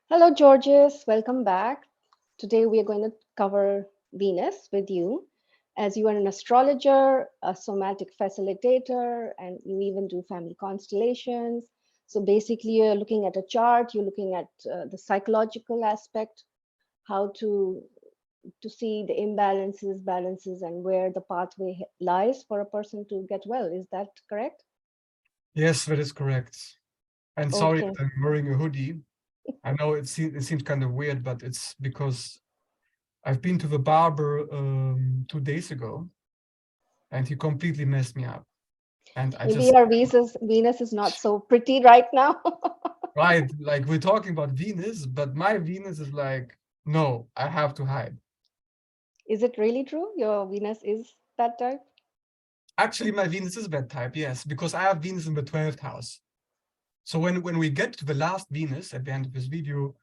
Hello, Georgios. Welcome back. Today we are going to cover Venus with you, as you are an astrologer, a somatic facilitator, and you even do family constellations. So basically, you're looking at a chart, you're looking at the psychological aspect, how to see the imbalances, balances, and where the pathway lies for a person to get well. Is that correct? Yes, that is correct. And sorry Okay. that I'm wearing a hoodie. I know it seems kind of weird, but it's because I've been to the barber 2 days ago, and he completely messed me up. And I Maybe just, your Venus is not so pretty right now. right, like we're talking about Venus, but my Venus is like, no, I have to hide. Is it really true? Your Venus is that type? Actually, my Venus is that type, yes, because I have Venus in the 12th house. So when we get to the last Venus at the end of this video,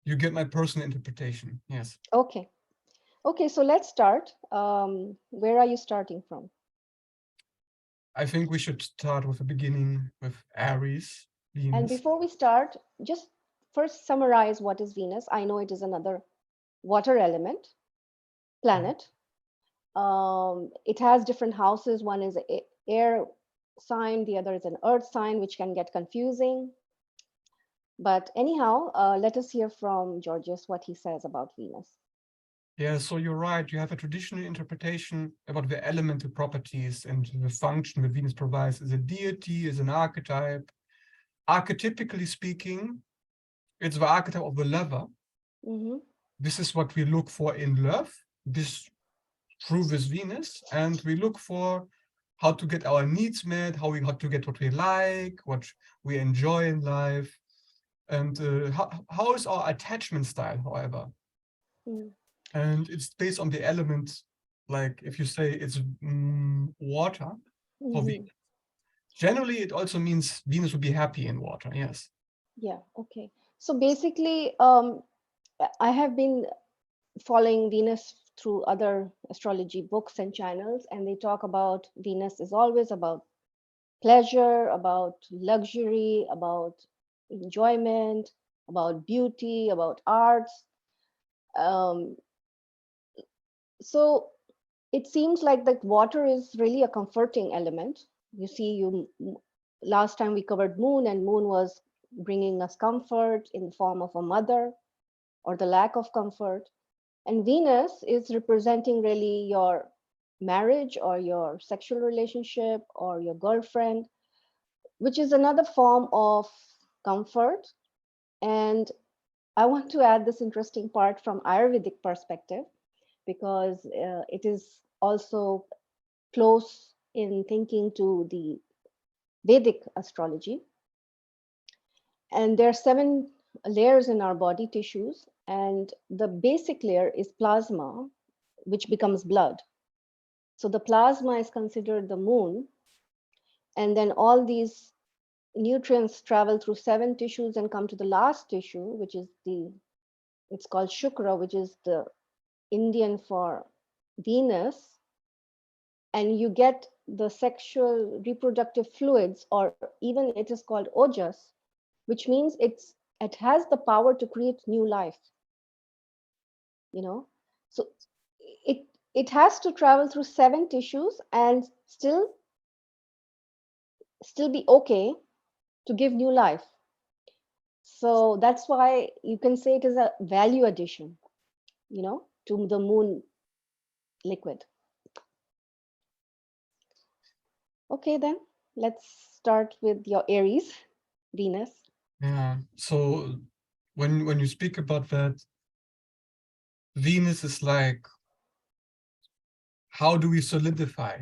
you get my personal interpretation. Yes. Okay. Okay, so let's start. Where are you starting from? I think we should start with the beginning with Aries, And Venus. before we start, just first summarize what is Venus. I know it is another water element planet. It has different houses. One is an air sign, the other is an earth sign, which can get confusing. But anyhow, let us hear from Georgios what he says about Venus. Yeah, so you're right. You have a traditional interpretation about the elemental properties and the function that Venus provides as a deity, as an archetype. Archetypically speaking, it's the archetype of the lover. Mm-hmm. This is what we look for in love, this through this Venus, and we look for how to get our needs met, how to get what we like, what we enjoy in life, and how is our attachment style, however. Mm-hmm. And it's based on the element, like if you say it's water for Mm-hmm. Venus. Generally, it also means Venus would be happy in water, yes. Yeah, okay. So basically, I have been following Venus through other astrology books and channels, and they talk about Venus is always about pleasure, about luxury, about enjoyment, about beauty, about arts. Um, so it seems like that water is really a comforting element. You see, last time we covered moon, and moon was bringing us comfort in the form of a mother or the lack of comfort. And Venus is representing really your marriage or your sexual relationship or your girlfriend, which is another form of comfort. And I want to add this interesting part from Ayurvedic perspective because it is also close in thinking to the Vedic astrology. And there are 7 layers in our body tissues, and the basic layer is plasma, which becomes blood. So the plasma is considered the moon, and then all these nutrients travel through 7 tissues and come to the last tissue, which is it's called Shukra, which is the Indian for Venus, and you get the sexual reproductive fluids, or even it is called ojas, which means it has the power to create new life, you know. So it has to travel through 7 tissues and still be okay to give new life. So that's why you can say it is a value addition, to the moon liquid. Okay, then let's start with your Aries, Venus. Yeah. So when you speak about that, Venus is like, how do we solidify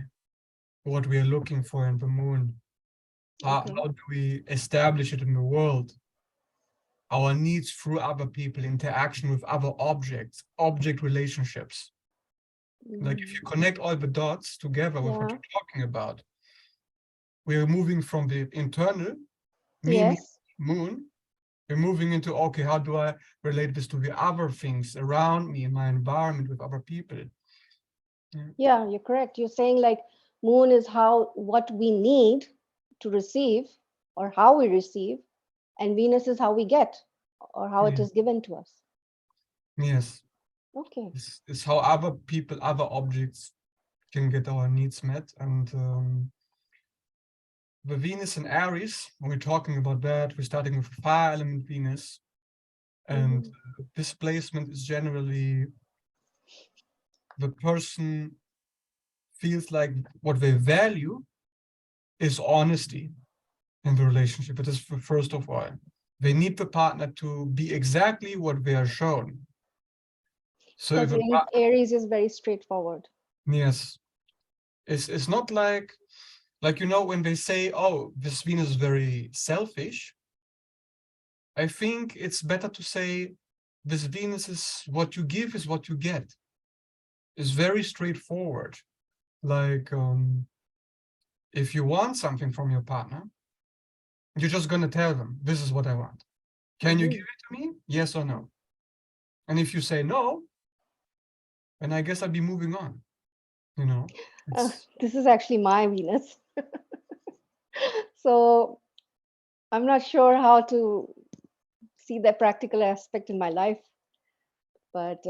what we are looking for in the moon? Okay. How do we establish it in the world? Our needs through other people, interaction with other objects, object relationships. Like if you Mm, connect all the dots together with what yeah. you're talking about, we're moving from the internal, me, Yes. moon, we're moving into, okay, how do I relate this to the other things around me in my environment with other people? Yeah. Yeah, you're correct. You're saying like moon is how what we need to receive, or how we receive, and Venus is how we get, or how it Yeah. is given to us. Yes. Okay. It's how other people, other objects can get our needs met. And the Venus in Aries, when we're talking about that, we're starting with fire element Venus. And Mhm. this placement is generally the person feels like what they value is honesty in the relationship. It is first of all. They need the partner to be exactly what they are shown. So if Because a Aries is very straightforward. yes, it's not like you know when they say, oh, this Venus is very selfish. I think it's better to say this Venus is what you give is what you get. It's very straightforward. Like if you want something from your partner, you're just gonna tell them, this is what I want. Can you give Mhm. it to me? Yes or no? And if you say no, then I guess I'd be moving on. You know, it's This is actually my Venus. So I'm not sure how to see the practical aspect in my life, but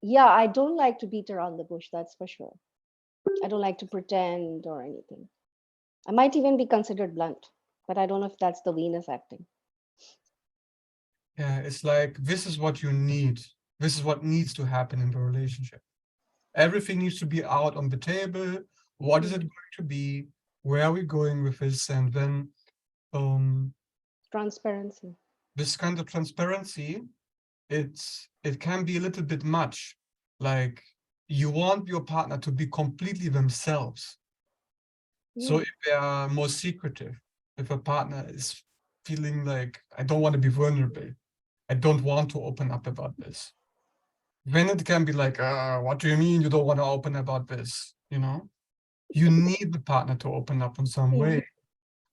yeah, I don't like to beat around the bush, that's for sure. I don't like to pretend or anything. I might even be considered blunt, but I don't know if that's the Venus acting. yeah, it's like this is what you need. This is what needs to happen in the relationship. Everything needs to be out on the table. What is it Mhm. going to be? Where are we going with this? And then um, Transparency. this kind of transparency, it can be a little bit much. Like you want your partner to be completely themselves. So Mm. if they are more secretive, if a partner is feeling like I don't want to be vulnerable, I don't want to open up about this, then it can be like, what do you mean you don't want to open about this? You know, you need the partner to open up in some Mm. way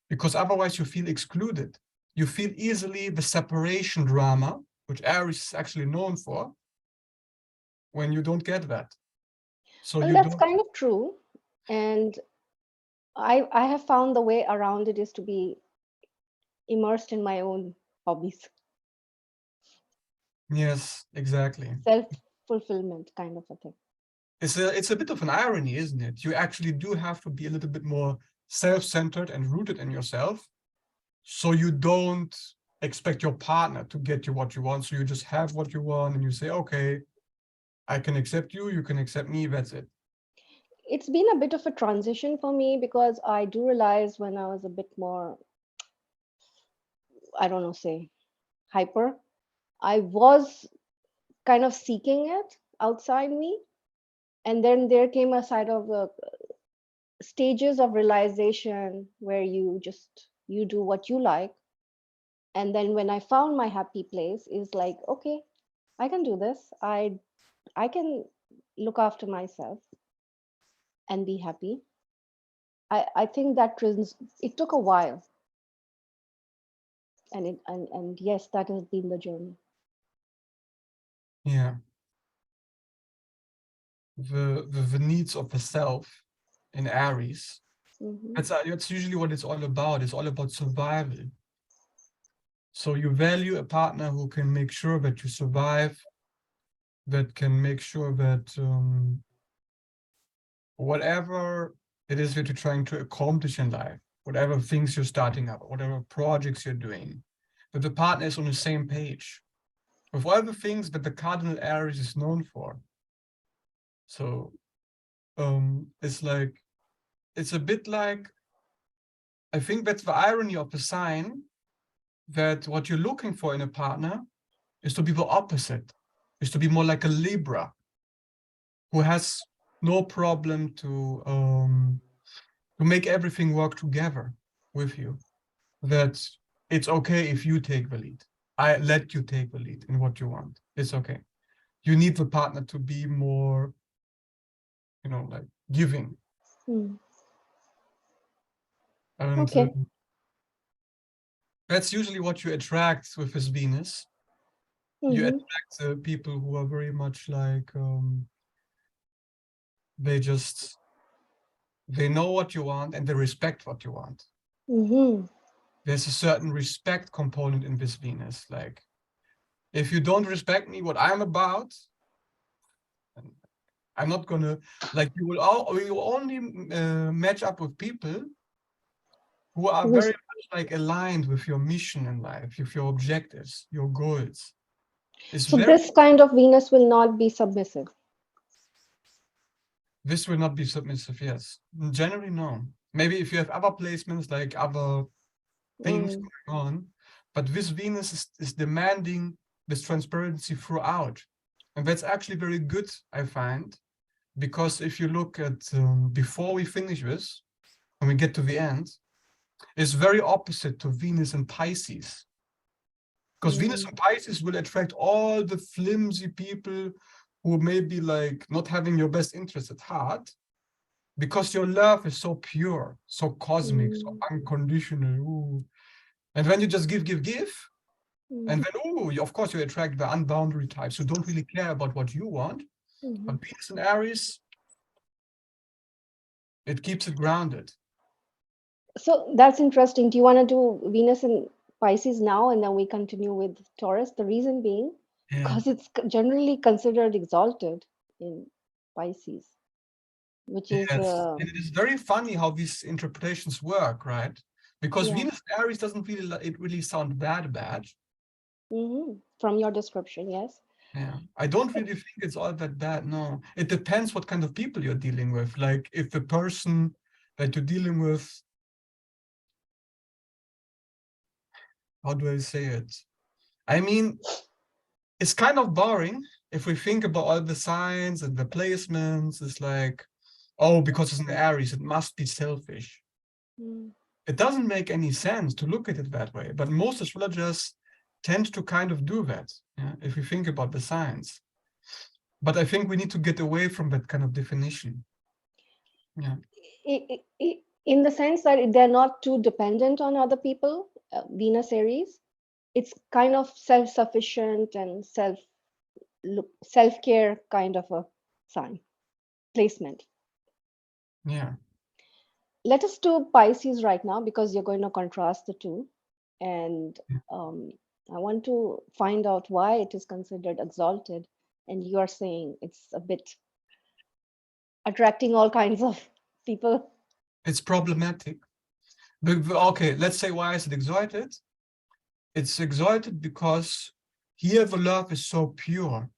because otherwise you feel excluded. You feel easily the separation drama, which Aries is actually known for, when you don't get that. So Well, you that's don't, kind of true. And I have found the way around it is to be immersed in my own hobbies, yes, exactly. self fulfillment kind of a thing. It's a bit of an irony, isn't it? You actually do have to be a little bit more self-centered and rooted in yourself, so you don't expect your partner to get you what you want. So you just have what you want, and you say, okay, I can accept you, you can accept me. That's it. It's been a bit of a transition for me because I do realize when I was a bit more, I don't know, say hyper, I was kind of seeking it outside me. And then there came a side of stages of realization where you do what you like. And then when I found my happy place, is like, okay, I can do this. I can look after myself and be happy. I think it took a while, and yes, that has been the journey. Yeah. The needs of the self in Aries. Hmm. That's usually what it's all about. It's all about survival. So you value a partner who can make sure that you survive, that can make sure that whatever it is that you're trying to accomplish in life, whatever things you're starting up, whatever projects you're doing, that the partner is on the same page with all the things that the cardinal Aries is known for. So it's like it's a bit like I think that's the irony of the sign that what you're looking for in a partner is to be the opposite, is to be more like a Libra who has no problem to make everything work together with you. That it's okay if you take the lead. I let you take the lead in what you want. It's okay. You need the partner to be more, like giving. Hmm. And Okay. that's usually what you attract with this Venus. You Hmm. attract people who are very much like they just they know what you want and they respect what you want. Hmm. there's a certain respect component in this Venus. Like, if you don't respect me, what I'm about, I'm not gonna, like, you will only match up with people who are very Who's- much like aligned with your mission in life, with your objectives, your goals. It's So very, this kind of Venus will not be submissive. this will not be submissive, yes. Generally, no. Maybe if you have other placements, like other things Mm, going on, but this Venus is demanding this transparency throughout. And that's actually very good, I find, because if you look at before we finish this, when we get to the end, it's very opposite to Venus and Pisces. Because Venus mm, and Pisces will attract all the flimsy people who may be like not having your best interest at heart, because your love is so pure, so cosmic, so mm, unconditional. Ooh. And when you just give, and mm, then, oh, of course, you attract the unboundary types who don't really care about what you want. mhm. But Venus and Aries, it keeps it grounded. So that's interesting. Do you want to do Venus in Pisces now and then we continue with Taurus? The reason being, Yeah. because it's generally considered exalted in Pisces, which is, Yes. And it is very funny how these interpretations work, right? Because yeah, Venus and Aries doesn't really, it really sound bad. from your description, yes. Yeah. I don't really think it's all that bad. No. It depends what kind of people you're dealing with. Like if the person that you're dealing with, how do I say it? I mean, it's kind of boring if we think about all the signs and the placements. It's like, oh, because it's an Aries, it must be selfish. Mm. It doesn't make any sense to look at it that way, but most astrologers tend to kind of do that, yeah, if we think about the signs. But I think we need to get away from that kind of definition. Yeah, In the sense that they're not too dependent on other people, Venus Aries, it's kind of self-sufficient and self-care kind of a sign placement. yeah. Let us do Pisces right now because you're going to contrast the two. And um, I want to find out why it is considered exalted. And you are saying it's a bit attracting all kinds of people. It's problematic. Okay, let's say, why is it exalted? It's exalted because here the love is so pure.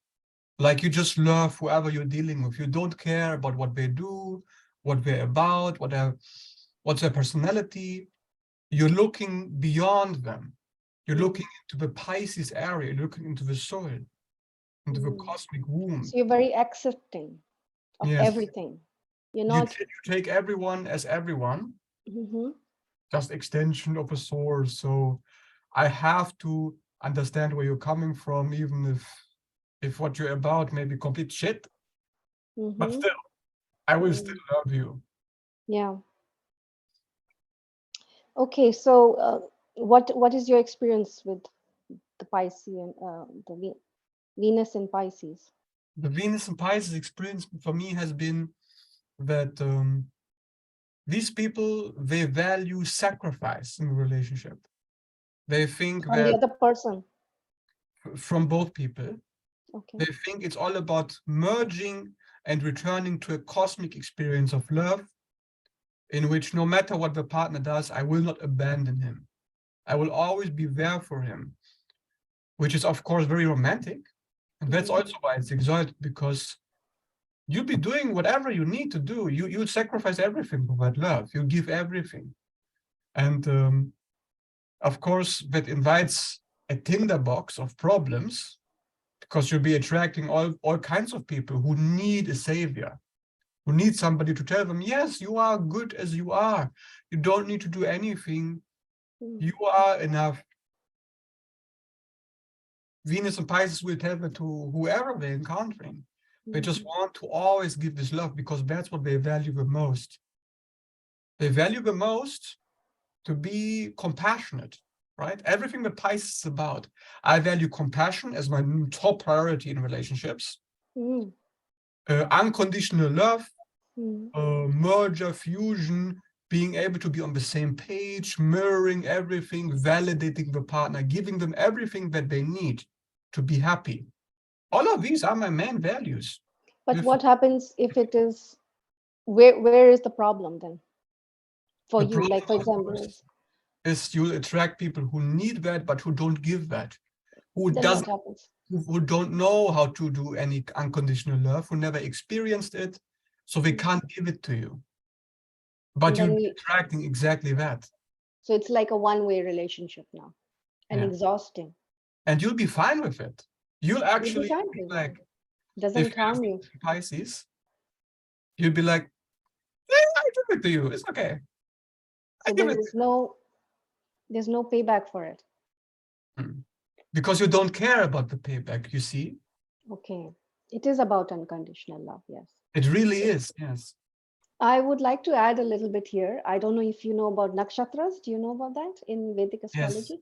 Like you just love whoever you're dealing with. You don't care about what they do, what they're about, what's their personality. You're looking beyond them. You're Mm, looking into the Pisces area, you're looking into the soul, into the mm. cosmic womb. So you're very accepting of Yes, everything. You're you, not. you take everyone as everyone, Mhm, just extension of a source. So I have to understand where you're coming from, even if what you're about may be complete shit, but mhm, still, I will still mm. love you. Yeah. Okay. So, what is your experience with the Pisces and Venus in Pisces? The Venus and Pisces experience for me has been that these people, they value sacrifice in a relationship. They think From the that other person. from both people, Okay. they think it's all about merging and returning to a cosmic experience of love in which no matter what the partner does, I will not abandon him. I will always be there for him, which is, of course, very romantic. And that's Mm, also why it's exalted, because you'll be doing whatever you need to do. You sacrifice everything for that love. You give everything. And of course, that invites a tinderbox of problems, because you'll be attracting all kinds of people who need a savior, who need somebody to tell them, yes, you are good as you are. You don't need to do anything. mm, You are enough. Venus and Pisces will tell that to whoever they're encountering. They just mhm, want to always give this love because that's what they value the most. They value the most to be compassionate, right? Everything that Pisces is about. I value compassion as my top priority in relationships. mm, Unconditional love, mm, merger, fusion, being able to be on the same page, mirroring everything, validating the partner, giving them everything that they need to be happy. All of these are my main values. But With what happens if it is, where is the problem then for the you? problem, Like, for of example, course, is you'll attract people who need that, but who don't give that, who then what doesn't, happens? who don't know how to do any unconditional love, who never experienced it, so they Mm. can't give it to you. And But you'll then be attracting exactly that. so it's like a one-way relationship now, and Yeah. exhausting. And you'll be fine with it. You'll You'll be actually fine be with it. like, Doesn't if you have harm you. Pisces, you'll be like, yeah, I give it to you. It's okay. I So give it there's no payback for it. to you. Because you don't care about the payback, you see? Okay. It is about unconditional love, yes. It really is, yes. I would like to add a little bit here. I don't know if you know about nakshatras. Do you know about that in Vedic Yes. astrology?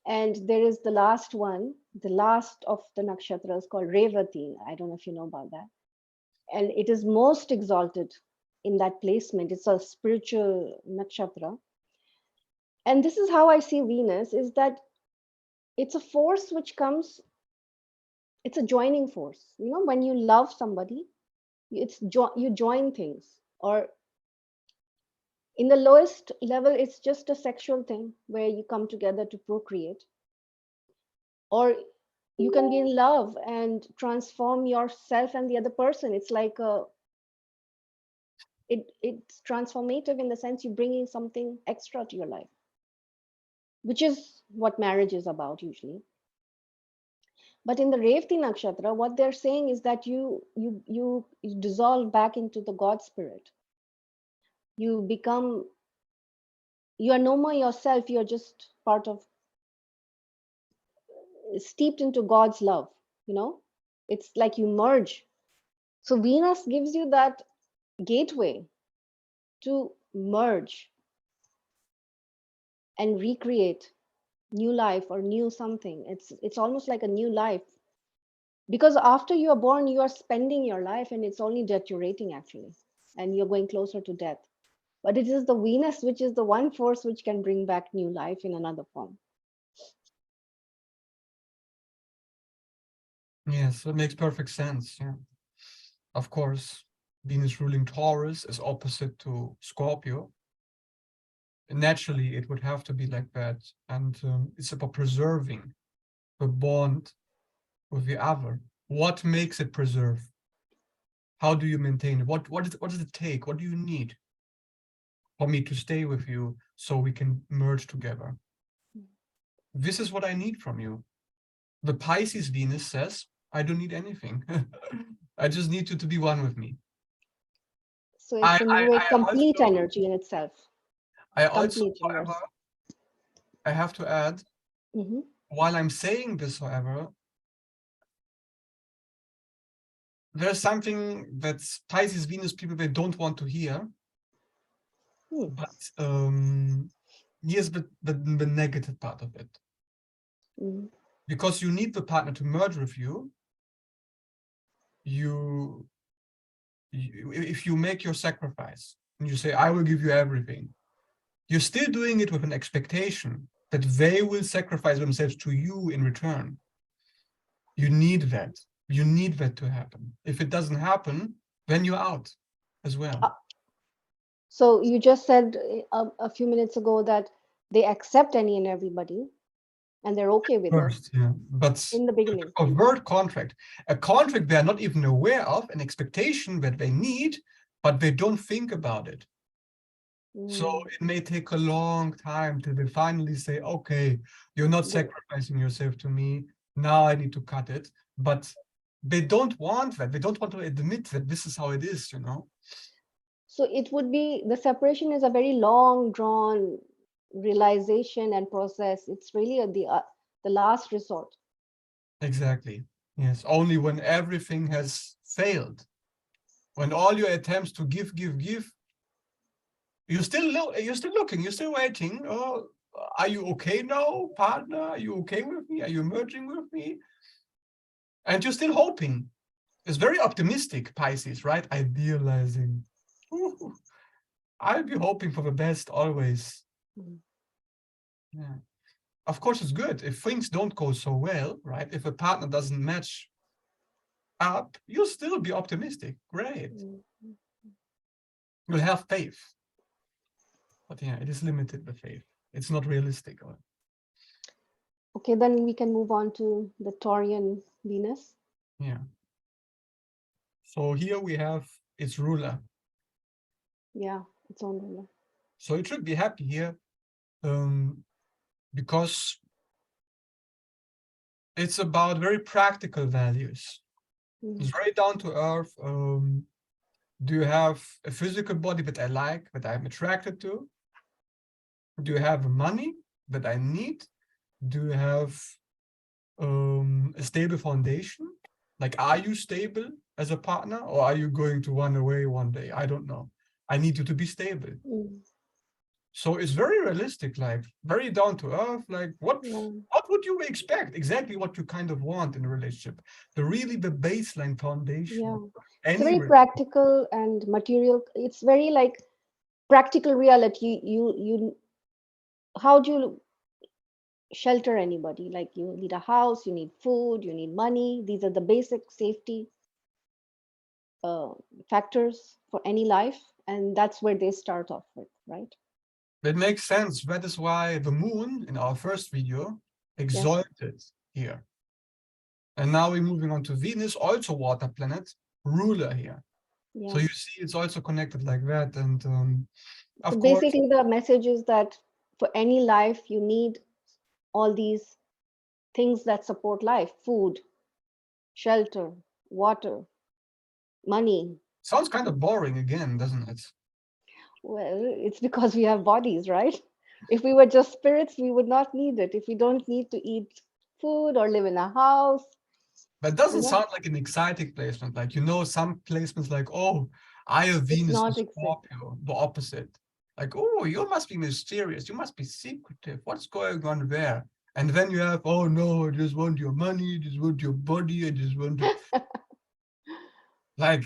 And there is the last one, the last of the nakshatras called Revati. I don't know if you know about that. And it is most exalted in that placement. It's a spiritual nakshatra. And this is how I see Venus, is that it's a force which comes, it's a joining force. You know, when you love somebody, you join things. Or in the lowest level, it's just a sexual thing where you come together to procreate. Or you can be in love and transform yourself and the other person. It's like it's transformative in the sense you're bringing something extra to your life, which is what marriage is about usually. But in the Revati nakshatra, what they're saying is that you dissolve back into the God spirit. You become, you are no more yourself. You're just part of, steeped into God's love. You know, it's like you merge. So Venus gives you that gateway to merge and recreate new life or new something. It's almost like a new life, because after you are born you are spending your life and it's only deteriorating actually, and you're going closer to death. But it is the Venus which is the one force which can bring back new life in another form. Yes, it makes perfect sense. Yeah. Of course, Venus ruling Taurus is opposite to Scorpio. Naturally, it would have to be like that. And it's about preserving the bond with the other. What makes it preserve? How do you maintain it? What does it take? What do you need for me to stay with you so we can merge together? This is what I need from you. The Pisces Venus says, I don't need anything. I just need you to be one with me. So it's in a way I complete also, energy in itself. however, Complete universe. I have to add, Hmm. while I'm saying this, however, there's something that Pisces Venus people, they don't want to hear, Hmm. but here's the negative part of it. Hmm. Because you need the partner to merge with you, you if you make your sacrifice and you say, I will give you everything, you're still doing it with an expectation that they will sacrifice themselves to you in return. You need that. You need that to happen. If it doesn't happen, then you're out as well. So you just said a few minutes ago that they accept any and everybody and they're okay with it First, yeah. But in the beginning. a word contract, a contract they're not even aware of, an expectation that they need, but they don't think about it. So Mm. it may take a long time till they finally say, okay, you're not They- sacrificing yourself to me. Now I need to cut it. But they don't want that. They don't want to admit that this is how it is, you know? So it would be, the separation is a very long drawn realization and process. It's really the last resort. Exactly. Yes. Only when everything has failed, when all your attempts to give, you're still looking, you're still waiting. Oh, are you okay now, partner? Are you okay with me? Are you merging with me? And you're still hoping. It's very optimistic, Pisces, right? Idealizing. Ooh. I'll be hoping for the best always. Mm. Yeah. Of course, it's good if things don't go so well, right? If a partner doesn't match up, you'll still be optimistic. Great. Mm. You'll have faith. But yeah, it is limited, the faith. It's not realistic. Okay, then we can move on to the Taurian Venus. Yeah. So here we have its ruler. Yeah, its own ruler. So it should be happy here because it's about very practical values. It's very down to earth. Do you have a physical body that I like, that I'm attracted to? Do you have money that I need? Do you have a stable foundation? Like, are you stable as a partner, or are you going to run away one day? I don't know. I need you to be stable. Mm. So it's very realistic, like very down to earth. Like what would you expect? Exactly what you kind of want in a relationship. The baseline foundation. Yeah, it's Any very practical and material. It's very like practical reality. How do you shelter anybody? Like you need a house, you need food, you need money. These are the basic safety factors for any life, and that's where they start off with, right? That makes sense. That is why the moon in our first video Yes. exalted here. And now we're moving on to Venus, also water planet, ruler here. Yeah. So you see it's also connected like that. And So of course, basically, the message is that for any life, you need all these things that support life: food, shelter, water, money. sounds kind of boring again, doesn't it? Well, it's because we have bodies, right? If we were just spirits, we would not need it. If we don't need to eat food or live in a house, But it you doesn't know, sound like an exciting placement. Like, some placements like, oh, I have it's Venus in not exact. Scorpio, the opposite. Like, oh, you must be mysterious. You must be secretive. What's going on there? And then you have, oh no, I just want your money, I just want your body, I just want to. Like,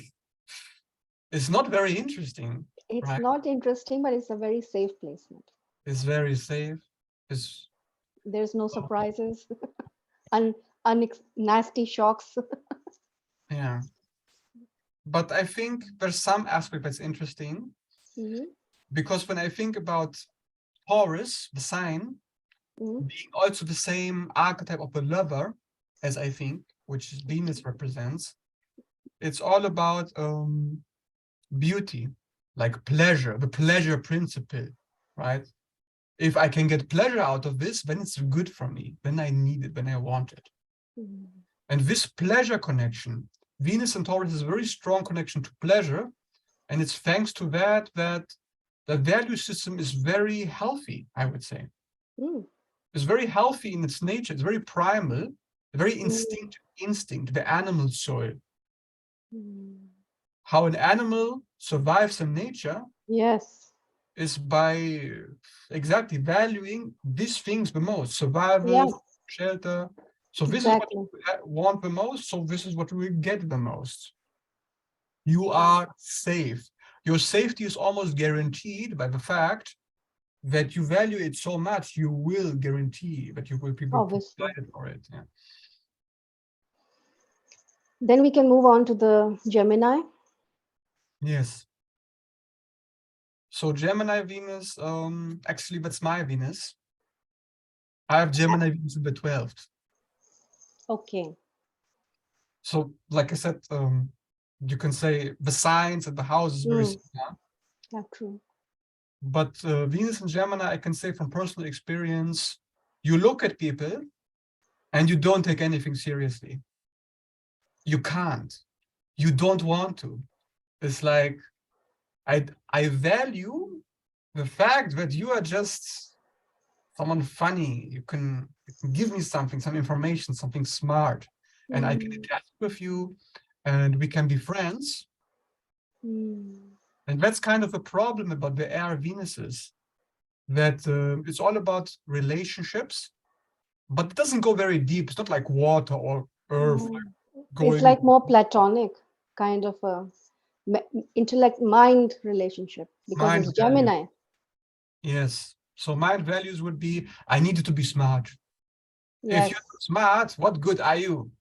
it's not very interesting, It's right? not interesting, but it's a very safe placement. It's very safe. It's There's no oh, surprises, un, nasty shocks. yeah. But I think there's some aspect that's interesting Hmm. because when I think about Taurus, the sign, Hmm. being also the same archetype of the lover as I think, which Venus represents, it's all about beauty, like pleasure, the pleasure principle, right? If I can get pleasure out of this, then it's good for me. Then I need it, then I want it. Hmm. And this pleasure connection, Venus and Taurus is a very strong connection to pleasure. And it's thanks to that the value system is very healthy, I would say. Mm. It's very healthy in its nature. It's very primal, very Mm. instinct, the animal soul. Mm. How an animal survives in nature Yes. is by exactly valuing these things the most: survival, Yes, shelter. So this is what exactly. you want the most. So this is what we get the most. You Yeah. are safe. Your safety is almost guaranteed by the fact that you value it so much, you will guarantee that you will be Obviously. provided for it. Yeah. Then we can move on to the Gemini. Yes. So Gemini Venus, actually that's my Venus. I have Gemini Venus in the 12th. Okay. So like I said, you can say the signs and the house is very Mm. similar. Yeah, true. But Venus and Gemini, I can say from personal experience, you look at people and you don't take anything seriously. You can't. You don't want to. It's like I value the fact that you are just someone funny. You can give me something, some information, something smart, and I can Mm. interact with you, and we can be friends. Mm. And that's kind of a problem about the air Venuses, that it's all about relationships, but it doesn't go very deep. It's not like water or earth No. It's going. like more platonic, kind of a intellect mind relationship, because Mind it's value. Gemini. Yes. So mind values would be, I needed to be smart. If Yes. you're not smart, what good are you?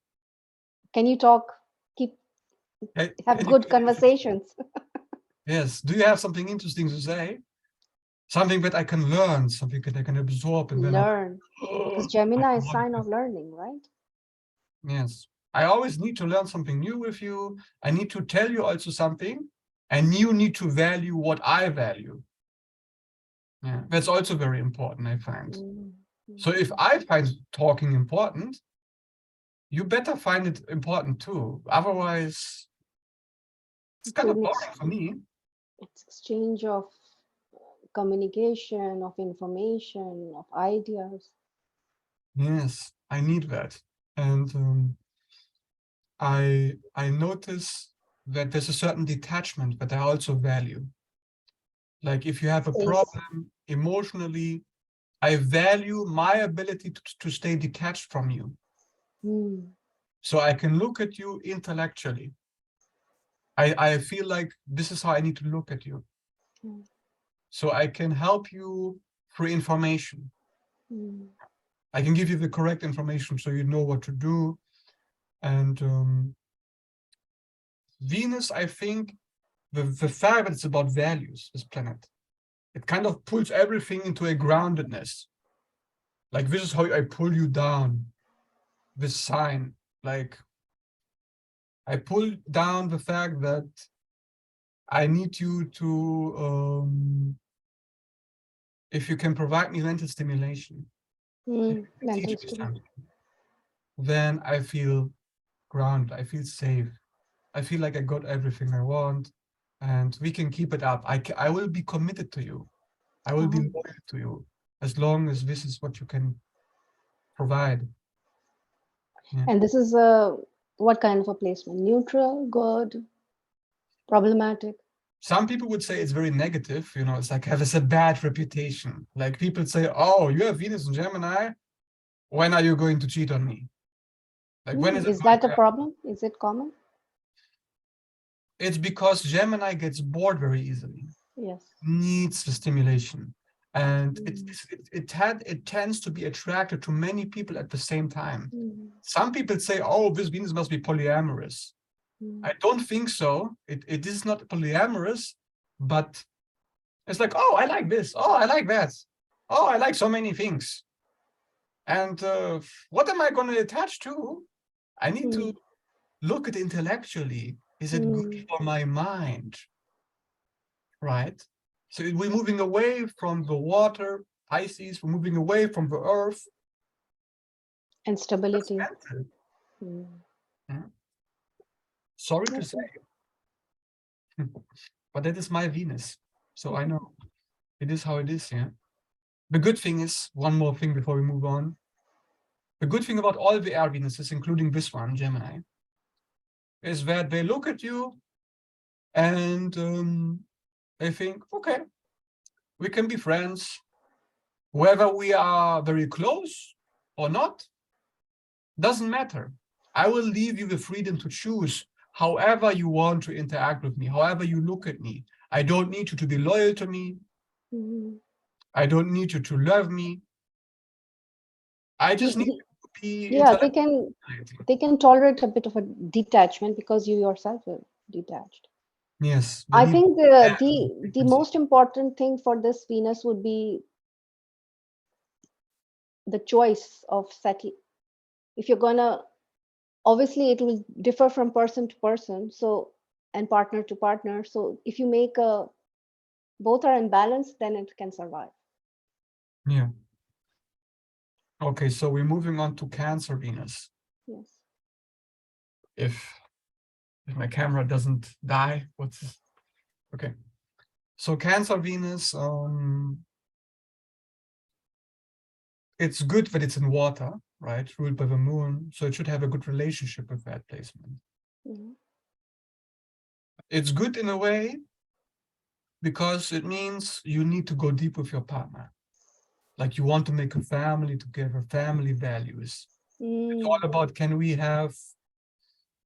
Can you talk? Keep have Can you good be interesting? conversations. Yes. Do you have something interesting to say? Something that I can learn, something that I can absorb, and then I'm like, Learn, because oh, I Gemini can is learn sign it. of learning, right? Yes. I always need to learn something new with you. I need to tell you also something, and you need to value what I value. Yeah, that's also very important, I find. Mm, So if I find talking important, you better find it important too. Otherwise, it's It's kind of an boring for me. it's exchange of communication, of information, of ideas. Yes, I need that. And I notice that there's a certain detachment that I also value. Like if you have a Space. problem emotionally, I value my ability to stay detached from you. Mm, So I can look at you intellectually. I feel like this is how I need to look at you. mm, So I can help you through information. mm. I can give you the correct information so you know what to do. And Venus, I think, the fact that it's about values, this planet, it kind of pulls everything into a groundedness. Like this is how I pull you down, this sign. Like I pull down the fact that I need you to, if you can provide me mental stimulation, if you can Mental teach me stimulation. something, then I feel grounded, I feel safe. I feel like I got everything I want, and we can keep it up. I will be committed to you. I will be Uh-huh. loyal to you as long as this is what you can provide. Yeah. And this is what kind of a placement? Neutral, good, problematic? Some people would say it's very negative, it's like has a bad reputation. Like people say, oh, you have Venus in Gemini. When are you going to cheat on me? Like when is it Is going that to a happen? problem? Is it common? It's because Gemini gets bored very easily, Yes. needs the stimulation. And Mm, it tends to be attracted to many people at the same time. mm, Some people say, oh, this Venus must be polyamorous. mm, I don't think so. It is not polyamorous, but it's like, oh, I like this. Oh, I like that. Oh, I like so many things. And what am I going to attach to? I need to mm, look at intellectually. Is it good mm. for my mind? Right? So we're moving away from the water, Pisces, we're moving away from the earth. And That's stability. mental. Mm. Yeah. Sorry to say, Okay. but that is my Venus. So I Mhm. know it is how it is. Yeah. The good thing is, one more thing before we move on. The good thing about all the air Venuses, including this one, Gemini, is that they look at you and they think, okay, we can be friends. Whether we are very close or not, doesn't matter. I will leave you the freedom to choose however you want to interact with me, however you look at me. I don't need you to be loyal to me. Mhm. I don't need you to love me. I Y- just need y- you to be Yeah, intellectual. they can tolerate a bit of a detachment because you yourself are detached. Yes, they I need think the frequency. most important thing for this Venus would be the choice of settle. If you're gonna, obviously it will differ from person to person, so and partner to partner. So if you make a both are in balance, then it can survive. Yeah. Okay, so we're moving on to Cancer Venus. Yes. If my camera doesn't die, what's okay. So Cancer Venus, it's good that it's in water, right? Ruled by the moon. So it should have a good relationship with that placement. Mhm. It's good in a way because it means you need to go deep with your partner. Like you want to make a family together, family values. It's all Mm. about, can we have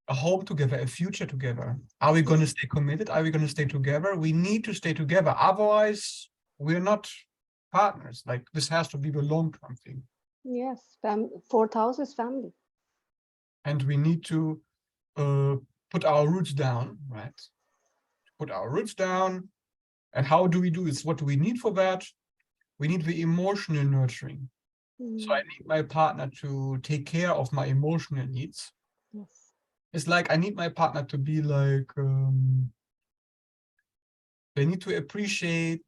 a home together, a future together. Are we going to stay committed? Are we going to stay together? We need to stay together. Otherwise, we're not partners. Like this has to be the long-term thing. Yes, fourth house is family. And we need to put our roots down, right? Put our roots down. And how do we do this? What do we need for that? We need the emotional nurturing. So I need my partner to take care of my emotional needs. Yes. It's like I need my partner to be like, they need to appreciate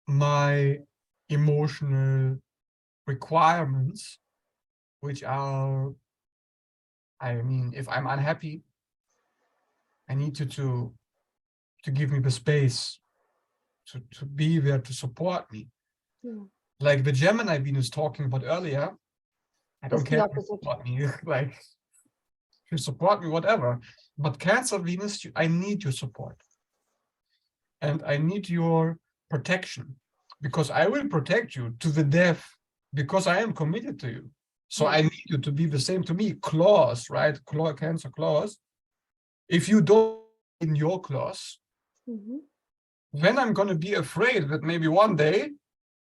my emotional requirements, which are, I mean, if I'm unhappy, I need you to give me the space to be there to support me. Yeah. Like the Gemini Venus talking about earlier, I don't It's the care if you opposite. support me, like if you support me, whatever. But Cancer Venus, I need your support. And I need your protection because I will protect you to the death because I am committed to you. So I need you to be the same to me. Clause, right? Cancer clause. If you don't in your clause, then I'm going to be afraid that maybe one day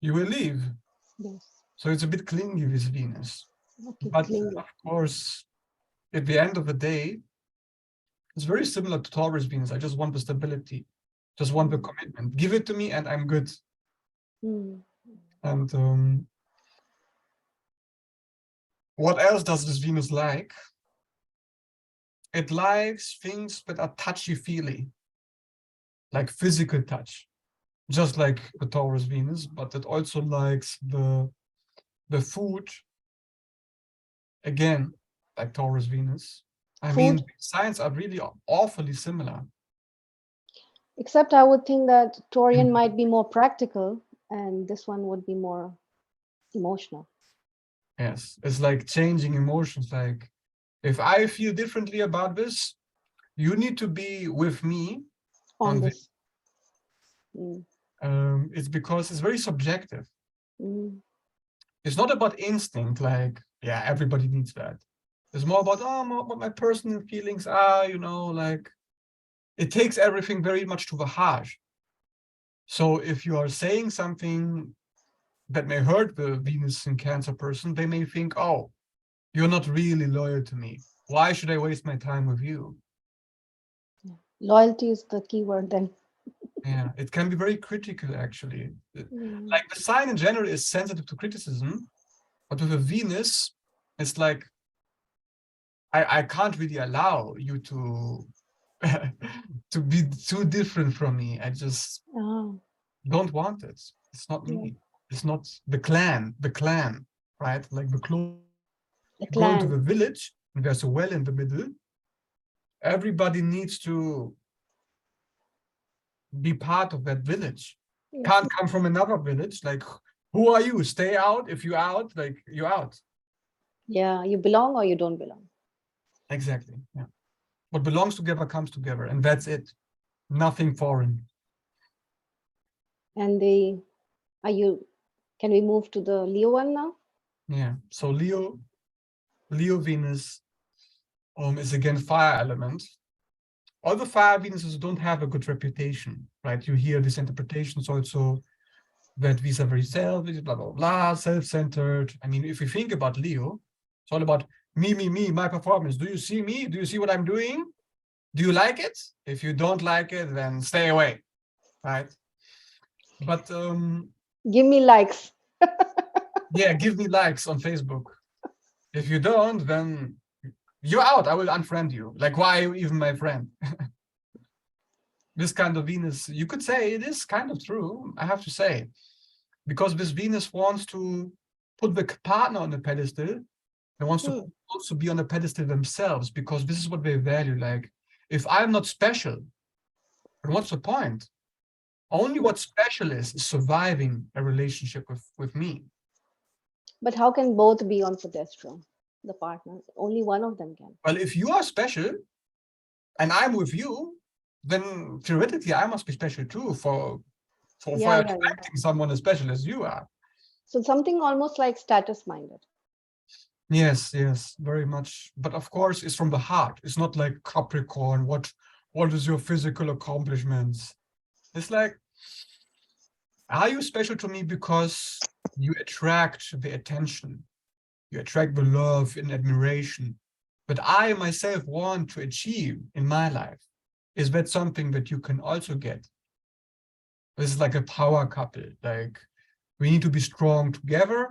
you will leave. Yes. So it's a bit clingy with Venus. Okay, But clingy. of course, at the end of the day, it's very similar to Taurus Venus. I just want the stability, just want the commitment. Give it to me and I'm good. And what else does this Venus like? It likes things that are touchy-feely, like physical touch, just like the Taurus Venus, but it also likes the food, again, like Taurus Venus. I mean, Food, signs are really awfully similar. except I would think that Taurian And might be more practical and this one would be more emotional. yes, it's like changing emotions. Like, if I feel differently about this, you need to be with me On on this. this. It's because it's very subjective. It's not about instinct, like, yeah, everybody needs that. It's more about, what my personal feelings are, like, it takes everything very much to the heart. So if you are saying something that may hurt the Venus in Cancer person, they may think, oh, you're not really loyal to me. Why should I waste my time with you? Loyalty is the key word then. Yeah, it can be very critical, actually. Like the sign in general is sensitive to criticism, but with a Venus, it's like, I can't really allow you to to be too different from me. I just don't want it. It's not me. It's not the clan, right? Like the clan. The You go into clan. the village, and there's a well in the middle. Everybody needs to be part of that village. Can't come from another village. Like, who are you? Stay out. If you're out, like, you're out. Yeah, you belong or you don't belong. Exactly. Yeah. What belongs together comes together, and that's it. Nothing foreign. And can we move to the Leo one now? Yeah. So Leo Venus is again fire element. All the fire Venuses don't have a good reputation, right? You hear these interpretations also that these are very selfish, blah, blah, blah, self-centered. I mean, if you think about Leo, it's all about me, my performance. Do you see me? Do you see what I'm doing? Do you like it? If you don't like it, then stay away, right? But Give me likes. yeah, give me likes on Facebook. If you don't, then you're out. I will unfriend you. Like, why are you even my friend? This kind of Venus, you could say it is kind of true, I have to say, because this Venus wants to put the partner on a pedestal. They wants to also be on a pedestal themselves, because this is what they value. Like, if I'm not special, then what's the point? Only what's special is surviving a relationship with me. But how can both be on pedestal? The partners. Only one of them can. Well, if you are special and I'm with you, then theoretically I must be special too for attracting someone as special as you are. So something almost like status minded. Yes, yes, very much. But of course, it's from the heart. It's not like Capricorn. What is your physical accomplishments? It's like, are you special to me because you attract the attention, you attract the love and admiration that I myself want to achieve in my life? Is that something that you can also get? This is like a power couple. Like, we need to be strong together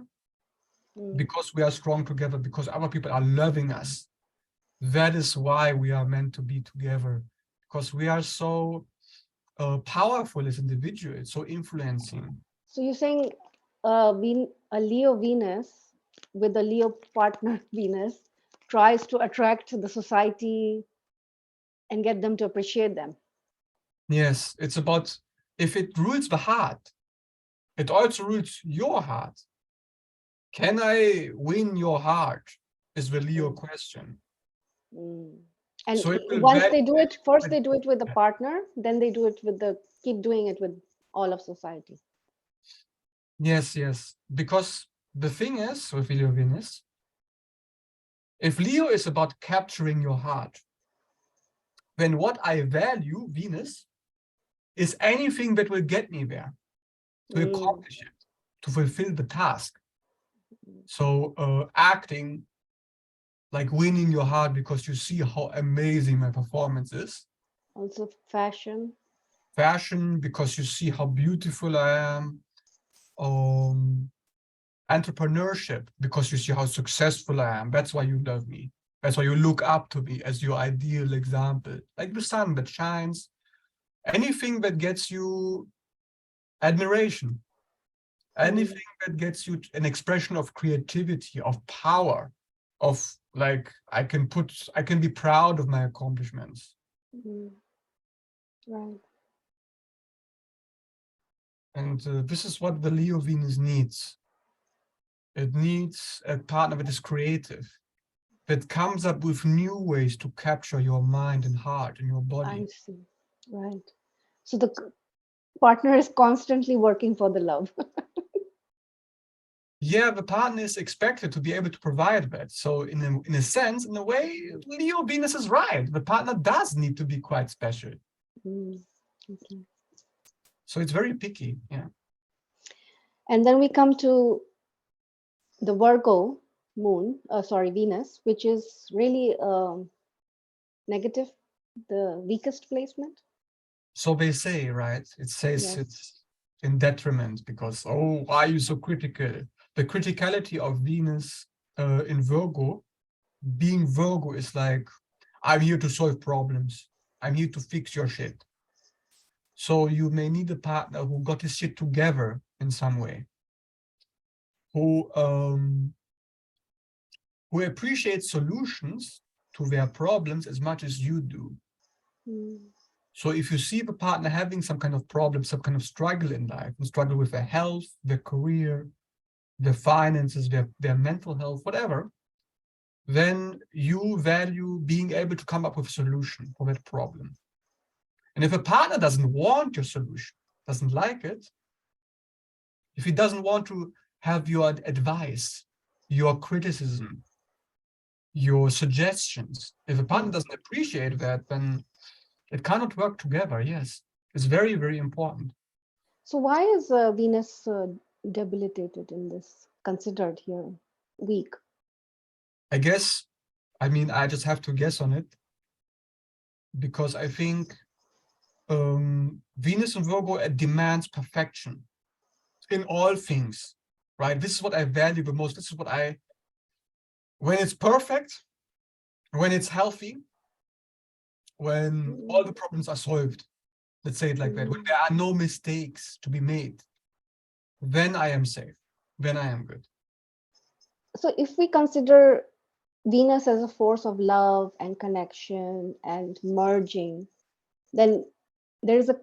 Mm. because we are strong together, because other people are loving us. That is why we are meant to be together, because we are so powerful as individuals, so influencing. So you're saying a Leo Venus with a Leo partner Venus tries to attract the society and get them to appreciate them. Yes, it's about, if it rules the heart, it also rules your heart. Can I win your heart? Is the Leo Mm. question. Mm. And So it will once they do it, first value. they do it with the partner, then they do it with the keep doing it with all of society. Yes, yes. Because the thing is with Leo Venus, if Leo is about capturing your heart, then what I value, Venus, is anything that will get me there, to Mm. accomplish it, to fulfill the task. So acting like winning your heart because you see how amazing my performance is. Also fashion. Fashion because you see how beautiful I am. Um, Entrepreneurship because you see how successful I am. That's why you love me. That's why you look up to me as your ideal example. Like the sun that shines. Anything that gets you admiration. Mm. Anything that gets you an expression of creativity, of power, of like I can be proud of my accomplishments. Mm. Right. And this is what the Leo Venus needs. It needs a partner that is creative, that comes up with new ways to capture your mind and heart and your I body. see. Right. So the partner is constantly working for the love. Yeah, the partner is expected to be able to provide that. So in a sense, in a way, Leo Venus is right. The partner does need to be quite special. Mm. Okay. So it's very picky. Yeah. And then we come to the Virgo moon, sorry, Venus, which is really negative, the weakest placement. So they say, right? It says Yes. it's in detriment because, oh, why are you so critical? The criticality of Venus in Virgo, being Virgo is like, I'm here to solve problems. I'm here to fix your shit. So you may need a partner who got his shit together in some way, who um, who appreciates solutions to their problems as much as you do. Mm. So if you see the partner having some kind of problem, some kind of struggle in life, and struggle with their health, their career, their finances, their mental health, whatever, then you value being able to come up with a solution for that problem. And if a partner doesn't want your solution, doesn't like it, if he doesn't want to have your advice, your criticism, your suggestions, if a partner Mm. doesn't appreciate that, then it cannot work together. Yes, it's very, very important. So why is Venus debilitated in this, considered here weak? I guess, I mean, I just have to guess on it because I think Venus and Virgo demands perfection in all things, right? This is what I value the most. This is what when it's perfect, when it's healthy, when all Mm. the problems are solved, let's say it like that, when Mm. there are no mistakes to be made, then I am safe, then I am good. So if we consider Venus as a force of love and connection and merging, then there's a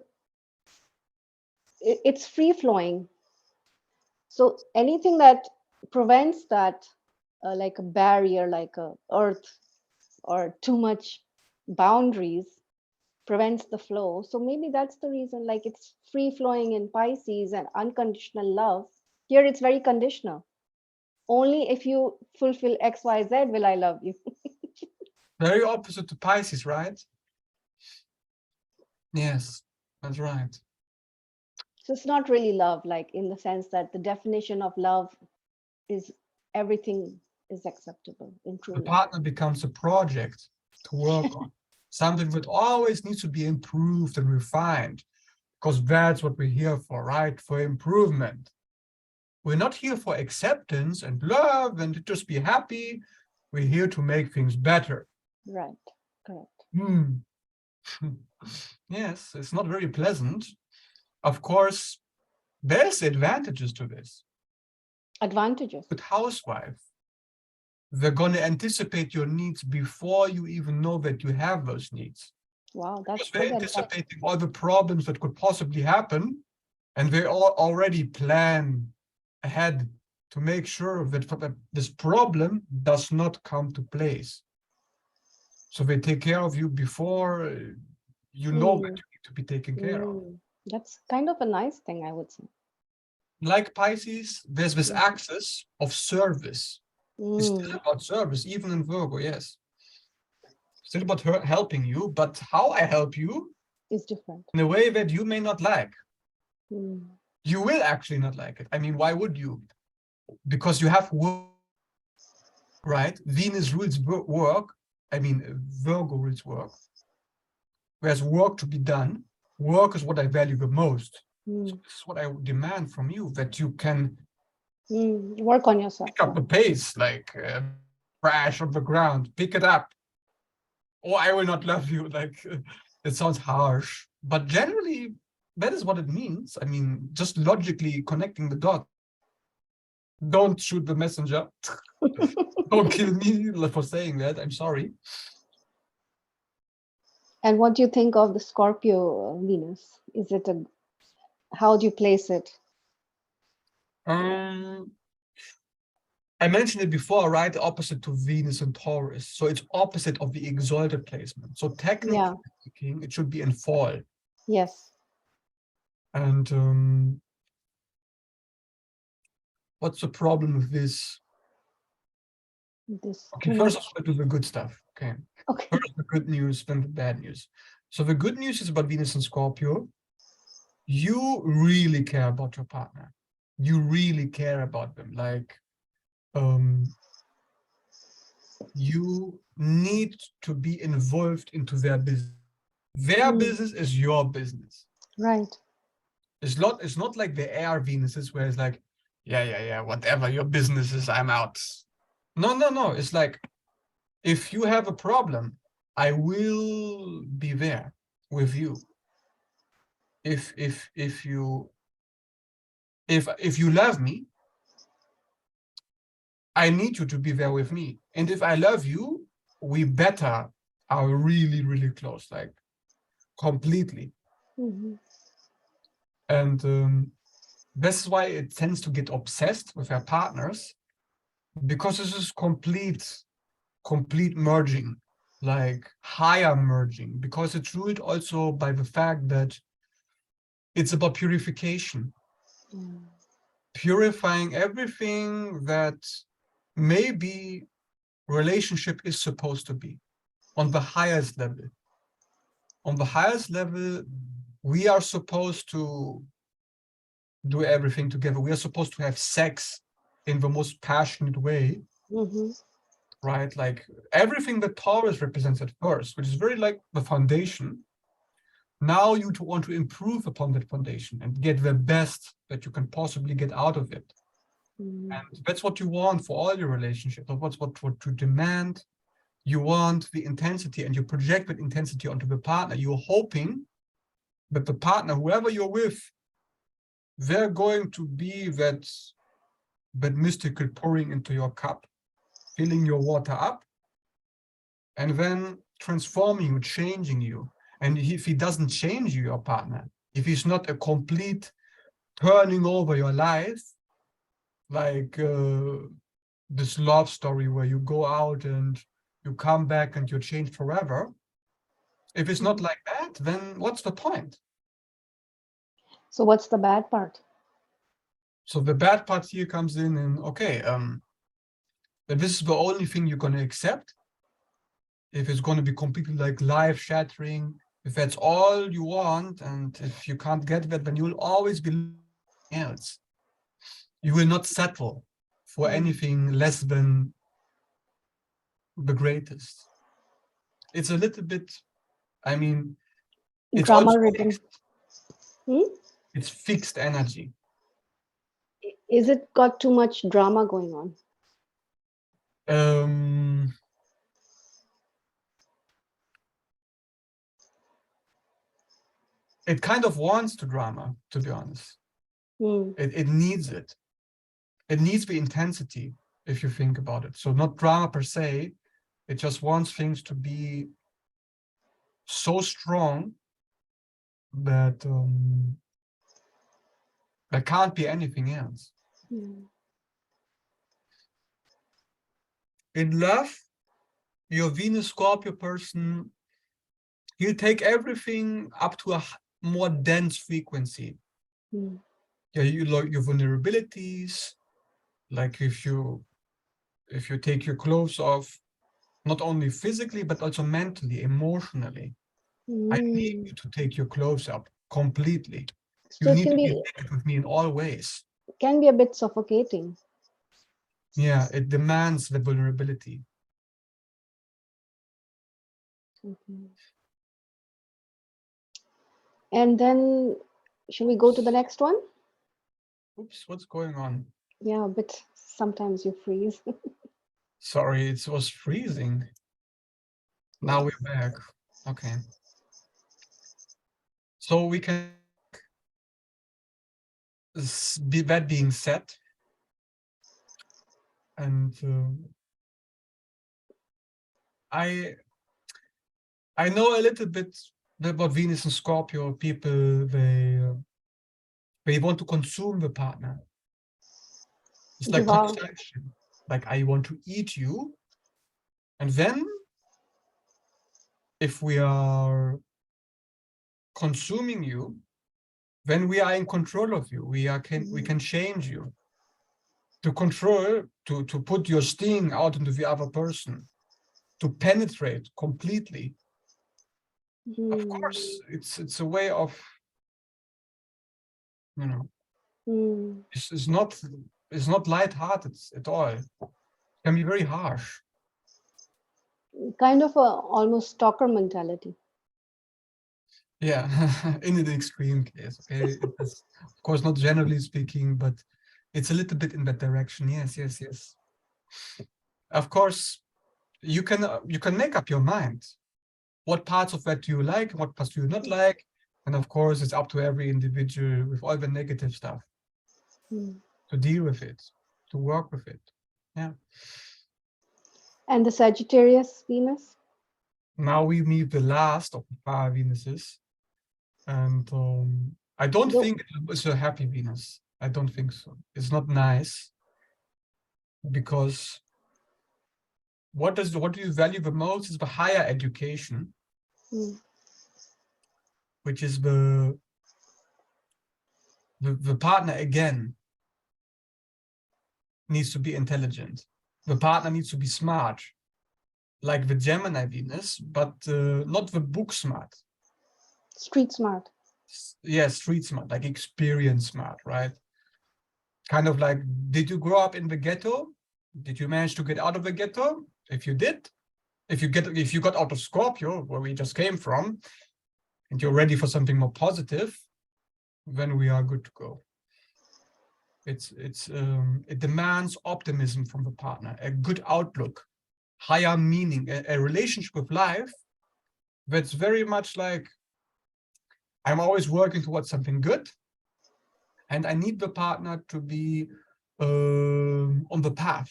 it's free flowing. So anything that prevents that, like a barrier, like a earth or too much boundaries, prevents the flow. So maybe that's the reason, like it's free flowing in Pisces and unconditional love. Here it's very conditional. only if you fulfill X, Y, Z will I love you. Very opposite to Pisces, right? Yes, that's right. So it's not really love, like in the sense that the definition of love is everything is acceptable in The true love. partner becomes a project to work on, something that always needs to be improved and refined, because that's what we're here for, right? For improvement. We're not here for acceptance and love and to just be happy. We're here to make things better. Right, correct. Hmm. Yes, it's not very pleasant. Of course, there's advantages to this. Advantages. But housewife, they're going to anticipate your needs before you even know that you have those needs. Wow, Because that's they're good advice. anticipating all the problems that could possibly happen, and they all already plan ahead to make sure that this problem does not come to place. So they take care of you before you know that Mm, you need to be taken care of. that's kind of a nice thing, I would say. Like Pisces, there's this Mm, axis of service. It's still mm, about service, even in Virgo, yes. Still about helping you, but how I help you is different. in a way that you may not like. Mm, You will actually not like it. I mean, why would you? Because you have work, right? Venus rules work. I mean, Virgo rules work. There's work to be done. Work is what I value the most. So mm, this is what I demand from you, that you can work on yourself. pick up the pace, like crash on the ground, pick it up, or I will not love you. Like it sounds harsh, but generally that is what it means. I mean, just logically connecting the dots. Don't shoot the messenger. Don't kill me for saying that. I'm sorry. And what do you think of the Scorpio Venus? Is it a, how do you place it? Um, I mentioned it before, right? Opposite to Venus and Taurus. So it's opposite of the exalted placement. So Yeah, technically speaking, it should be in fall. yes. And what's the problem with this? This Okay, too first much. I'll do the good stuff. Okay. Okay. First the good news, then the bad news. So the good news is about Venus and Scorpio. You really care about your partner. You really care about them. Like, you need to be involved into their business. Their Mm, business is your business. right. It's not like the air Venuses where it's like, yeah, whatever your business is, I'm out. No. It's like, if you have a problem, I will be there with you. If you love me, I need you to be there with me. And if I love you, we better are really, really close, like completely. Hmm. And this is why it tends to get obsessed with their partners, because this is complete merging, like higher merging, because it's ruled also by the fact that it's about purification, Mm. purifying everything that maybe relationship is supposed to be on the highest level. On the highest level, we are supposed to do everything together. We are supposed to have sex in the most passionate way, Hmm. right? Like everything that Taurus represents at first, which is very like the foundation. Now you want to improve upon that foundation and get the best that you can possibly get out of it. Mm. And that's what you want for all your relationships. That's what you demand. You want the intensity, and you project that intensity onto the partner. You're hoping that the partner, whoever you're with, they're going to be that mystical pouring into your cup, filling your water up, and then transforming you, changing you. And if he doesn't change you, your partner, if he's not a complete turning over your life, like this love story where you go out and you come back and you're changed forever, if it's not Mhm. like that, then what's the point? So what's the bad part? So the bad part here comes in, and okay, that this is the only thing you're going to accept, if it's going to be completely like life-shattering, if that's all you want, and if you can't get that, then you'll always be looking for something else. You will not settle for anything less than the greatest. It's a little bit, I mean, it's also Drama ridden. fixed. It's fixed energy. Is it got too much drama going on? Um, it kind of wants to drama, to be honest. It needs it. It needs the intensity, if you think about it. So not drama per se, it just wants things to be so strong that there can't be anything else. In love, your Venus Scorpio person, he'll take everything up to a more dense frequency. Yeah, your vulnerabilities, like if you take your clothes off, not only physically but also mentally, emotionally. I need you to take your clothes up completely. So You it need to be naked with me in all ways. can be a bit suffocating. Yeah, it demands the vulnerability. And then, shall we go to the next one? Oops, what's going on? Yeah, but sometimes you freeze. Sorry, it was freezing. Now we're back. Okay. So we can, that being said, and I know a little bit about Venus and Scorpio people. They want to consume the partner. It's like Devour. consumption. Like I want to eat you, and then if we are consuming you, then we are in control of you. We can change you. To control, to put your sting out into the other person, to penetrate completely. Of course, it's a way of, you know, it's not lighthearted at all. It can be very harsh. Kind of a almost stalker mentality. Yeah, in an extreme case, okay? It is, of course, not generally speaking, but it's a little bit in that direction. Yes, yes, yes. Of course, you can make up your mind. What parts of that do you like? What parts do you not like? And of course, it's up to every individual with all the negative stuff to deal with it, to work with it. Yeah. And the Sagittarius Venus? Now we meet the last of the fire Venuses. And I don't think it's a happy Venus. I don't think so. It's not nice because what do you value the most is the higher education, which is the partner again needs to be intelligent. The partner needs to be smart, like the Gemini Venus, but not the book smart. Street smart. Yeah, street smart, like experience smart, right? Kind of like, did you grow up in the ghetto? Did you manage to get out of the ghetto? If you did, if you got out of Scorpio, where we just came from, and you're ready for something more positive, then we are good to go. It demands optimism from the partner, a good outlook, higher meaning, a relationship with life that's very much like, I'm always working towards something good, and I need the partner to be on the path,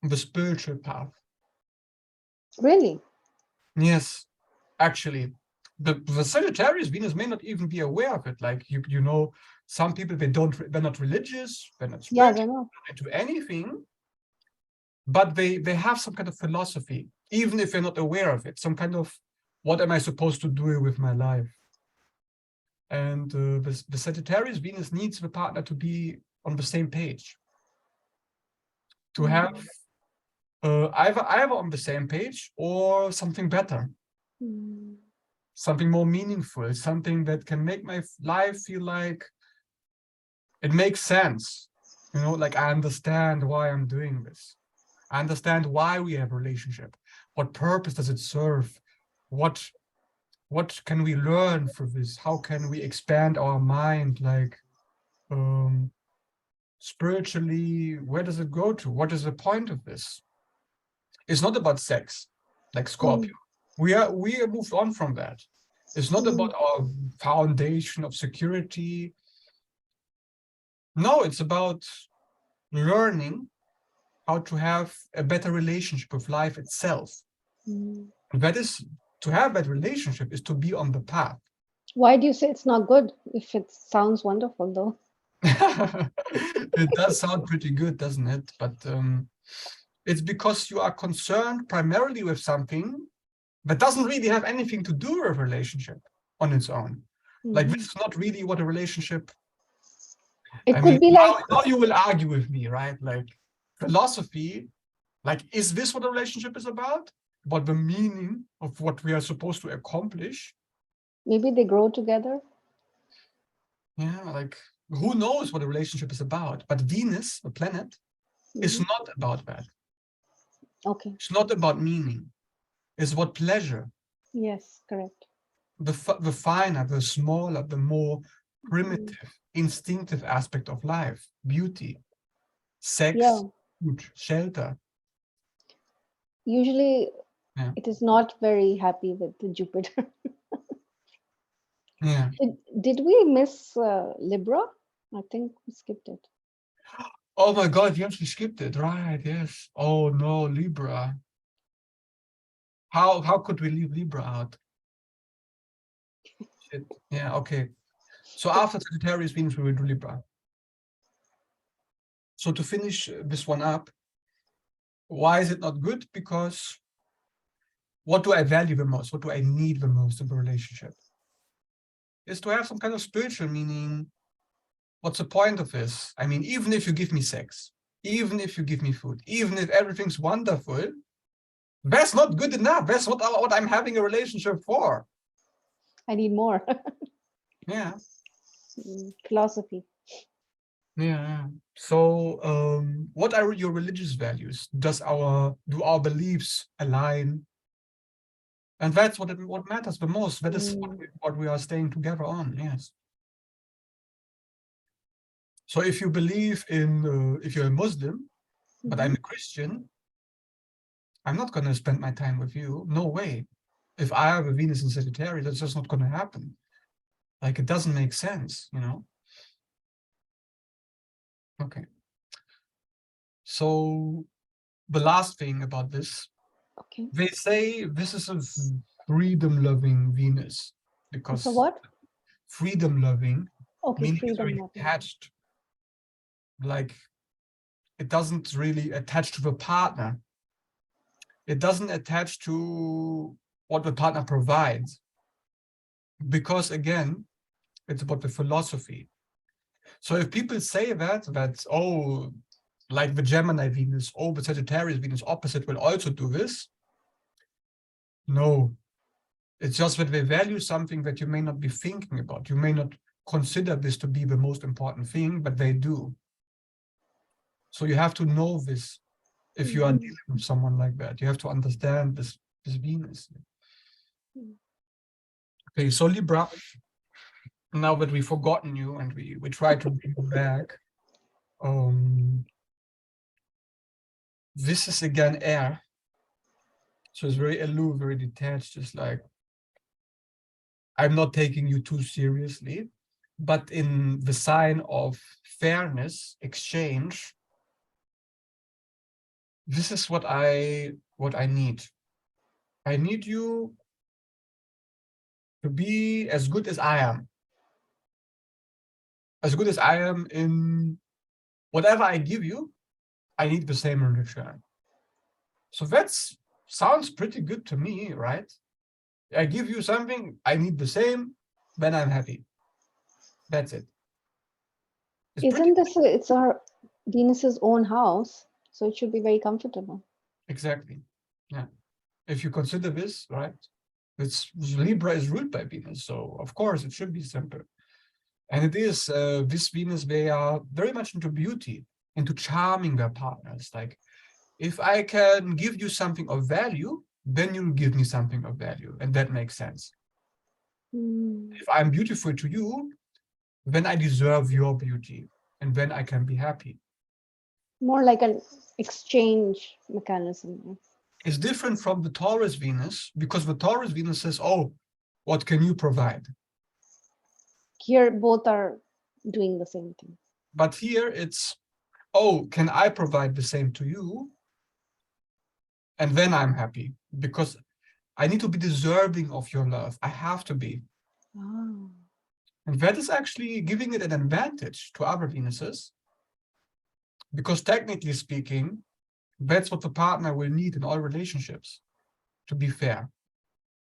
on the spiritual path. Really? Yes, actually. The Sagittarius Venus may not even be aware of it. Like you know, some people they're not religious, they're not Yeah, spiritual, I know. they're not into anything, but they have some kind of philosophy, even if they're not aware of it, some kind of, what am I supposed to do with my life? And the Sagittarius Venus needs the partner to be on the same page, to have either on the same page or something better, Mm. something more meaningful, something that can make my life feel like it makes sense. You know, like I understand why I'm doing this. I understand why we have a relationship. What purpose does it serve? What can we learn from this? How can we expand our mind? Like spiritually, where does it go to? What is the point of this? It's not about sex, like Mm. Scorpio. We are moved on from that. It's not Mm. about our foundation of security. No, it's about learning how to have a better relationship with life itself. Mm. And that is, to have that relationship is to be on the path. Why do you say it's not good if it sounds wonderful though? It does sound pretty good, doesn't it? But it's because you are concerned primarily with something that doesn't really have anything to do with a relationship on its own. Like this Mhm. is not really what a relationship. It I mean, could be like, now you will argue with me, right? Like philosophy, like is this what a relationship is about? About the meaning of what we are supposed to accomplish? maybe they grow together. Yeah, like who knows what a relationship is about? But Venus, the planet, is Mhm. not about that. Okay. It's not about meaning. It's about pleasure. Yes, correct. The finer, the smaller, the more Mhm. primitive, instinctive aspect of life, beauty, sex, Yeah. food, shelter. Usually Yeah, it is not very happy with the Jupiter. yeah. Did we miss Libra? I think we skipped it. Oh my God, you actually skipped it, right? Yes. Oh no, Libra. How could we leave Libra out? Shit. Yeah, okay. So after Sagittarius, Venus, we will do Libra. So to finish this one up, why is it not good? Because what do I value the most? What do I need the most in the relationship? Is to have some kind of spiritual meaning. What's the point of this? I mean, even if you give me sex, even if you give me food, even if everything's wonderful, that's not good enough. That's what I'm having a relationship for. I need more. Yeah, Philosophy. yeah. So, what are your religious values? Do our beliefs align? And that's what matters the most. That is Mm. what we are staying together on. Yes. So if you believe in, if you're a Muslim, but I'm Mhm. a Christian, I'm not going to spend my time with you. No way. If I have a Venus in Sagittarius, that's just not going to happen. Like it doesn't make sense, you know? Okay. So the last thing about this, Okay. they say this is a freedom-loving Venus It's a because what? freedom-loving, Okay, meaning it's freedom very loving. attached. Like it doesn't really attach to the partner. It doesn't attach to what the partner provides. Because again, it's about the philosophy. So if people say that, oh, like the Gemini Venus, oh, the Sagittarius Venus opposite will also do this. No, it's just that they value something that you may not be thinking about. You may not consider this to be the most important thing, but they do. So you have to know this if you are Mhm. dealing with someone like that. You have to understand this Venus. Okay, so Libra, now that we've forgotten you and we try to bring you back, um, this is again air. So it's very aloof, very detached. It's like, I'm not taking you too seriously, but in the sign of fairness, exchange, this is what I need. I need you to be as good as I am, as good as I am in whatever I give you. I need the same in return. So that's sounds pretty good to me, right? I give you something, I need the same, then I'm happy. That's it. It's pretty. Isn't this it's our Venus's own house, so it should be very comfortable. Exactly. Yeah. If you consider this, right? It's Libra is ruled by Venus, so of course it should be simple. And it is this Venus, they are very much into beauty, into charming their partners. Like, if I can give you something of value, then you'll give me something of value. And that makes sense. Mm. If I'm beautiful to you, then I deserve your beauty. And then I can be happy. More like an exchange mechanism. It's different from the Taurus Venus because the Taurus Venus says, oh, what can you provide? Here, both are doing the same thing. But here it's, oh, can I provide the same to you? And then I'm happy because I need to be deserving of your love. I have to be. Ah. And that is actually giving it an advantage to other Venuses because technically speaking, that's what the partner will need in all relationships, to be fair.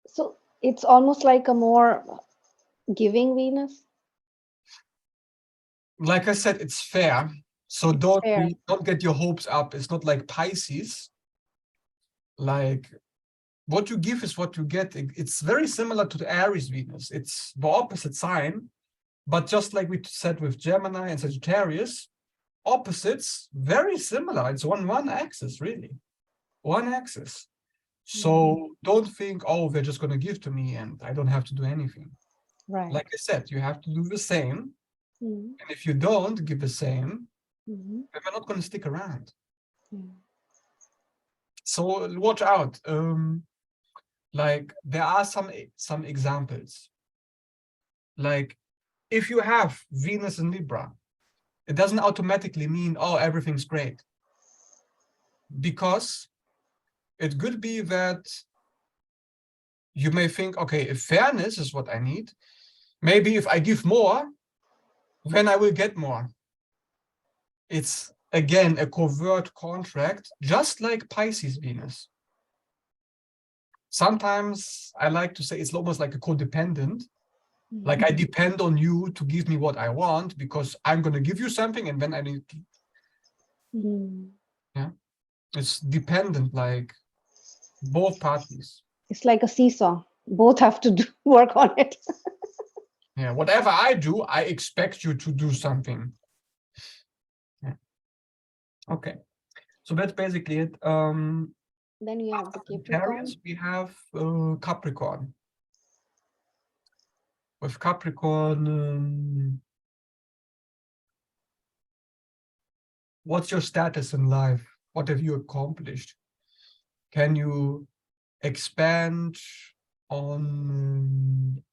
So it's almost like a more giving Venus. Like I said, it's fair. So It's fair. don't get your hopes up. It's not like Pisces. Like, what you give is what you get. It's very similar to the Aries Venus. It's the opposite sign, but just like we said with Gemini and Sagittarius, opposites very similar. It's on one axis, really, one axis. So don't think, oh, they're just going to give to me and I don't have to do anything. Right. Like I said, you have to do the same. Mm. And if you don't give the same, Mm-hmm. then they're not going to stick around. Mm. So watch out. Like there are some examples. Like if you have Venus in Libra, it doesn't automatically mean, oh, everything's great. Because it could be that you may think, okay, if fairness is what I need, maybe if I give more, then I will get more. It's again a covert contract, just like Pisces Venus. Sometimes I like to say it's almost like a codependent. Like I depend on you to give me what I want because I'm going to give you something and then I need. Mm. Yeah, it's dependent, like both parties. It's like a seesaw. Both have to work on it. Yeah, whatever I do, I expect you to do something. Yeah. Okay, so that's basically it. Then you have the After Capricorn. Sagittarius, we have Capricorn. With Capricorn, what's your status in life? What have you accomplished? Can you expand on?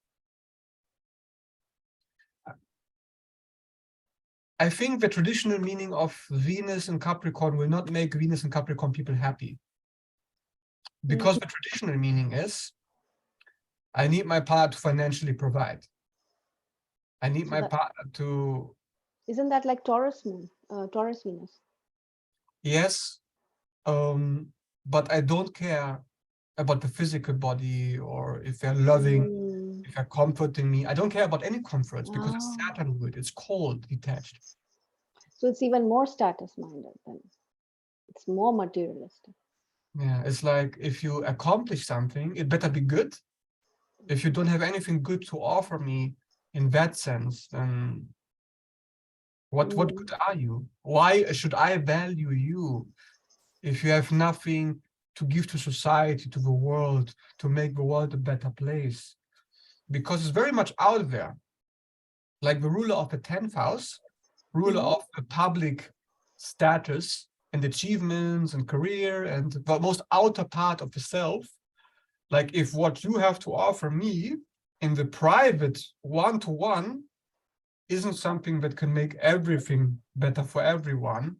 I think the traditional meaning of Venus and Capricorn will not make Venus and Capricorn people happy. Because the traditional meaning is, I need my partner to financially provide. I need my partner to. Isn't that like Taurus moon, Taurus Venus? Yes, but I don't care about the physical body or if they're loving, if they're comforting me. I don't care about any comforts because it's Saturn wood. It's cold, detached. So it's even more status minded then. It's more materialistic. Yeah, it's like if you accomplish something, it better be good. If you don't have anything good to offer me in that sense, then what good are you? Why should I value you if you have nothing to give to society, to the world, to make the world a better place? Because it's very much out there. Like the ruler of the 10th house, ruler of the public status and achievements and career and the most outer part of the self. Like if what you have to offer me in the private one-to-one isn't something that can make everything better for everyone,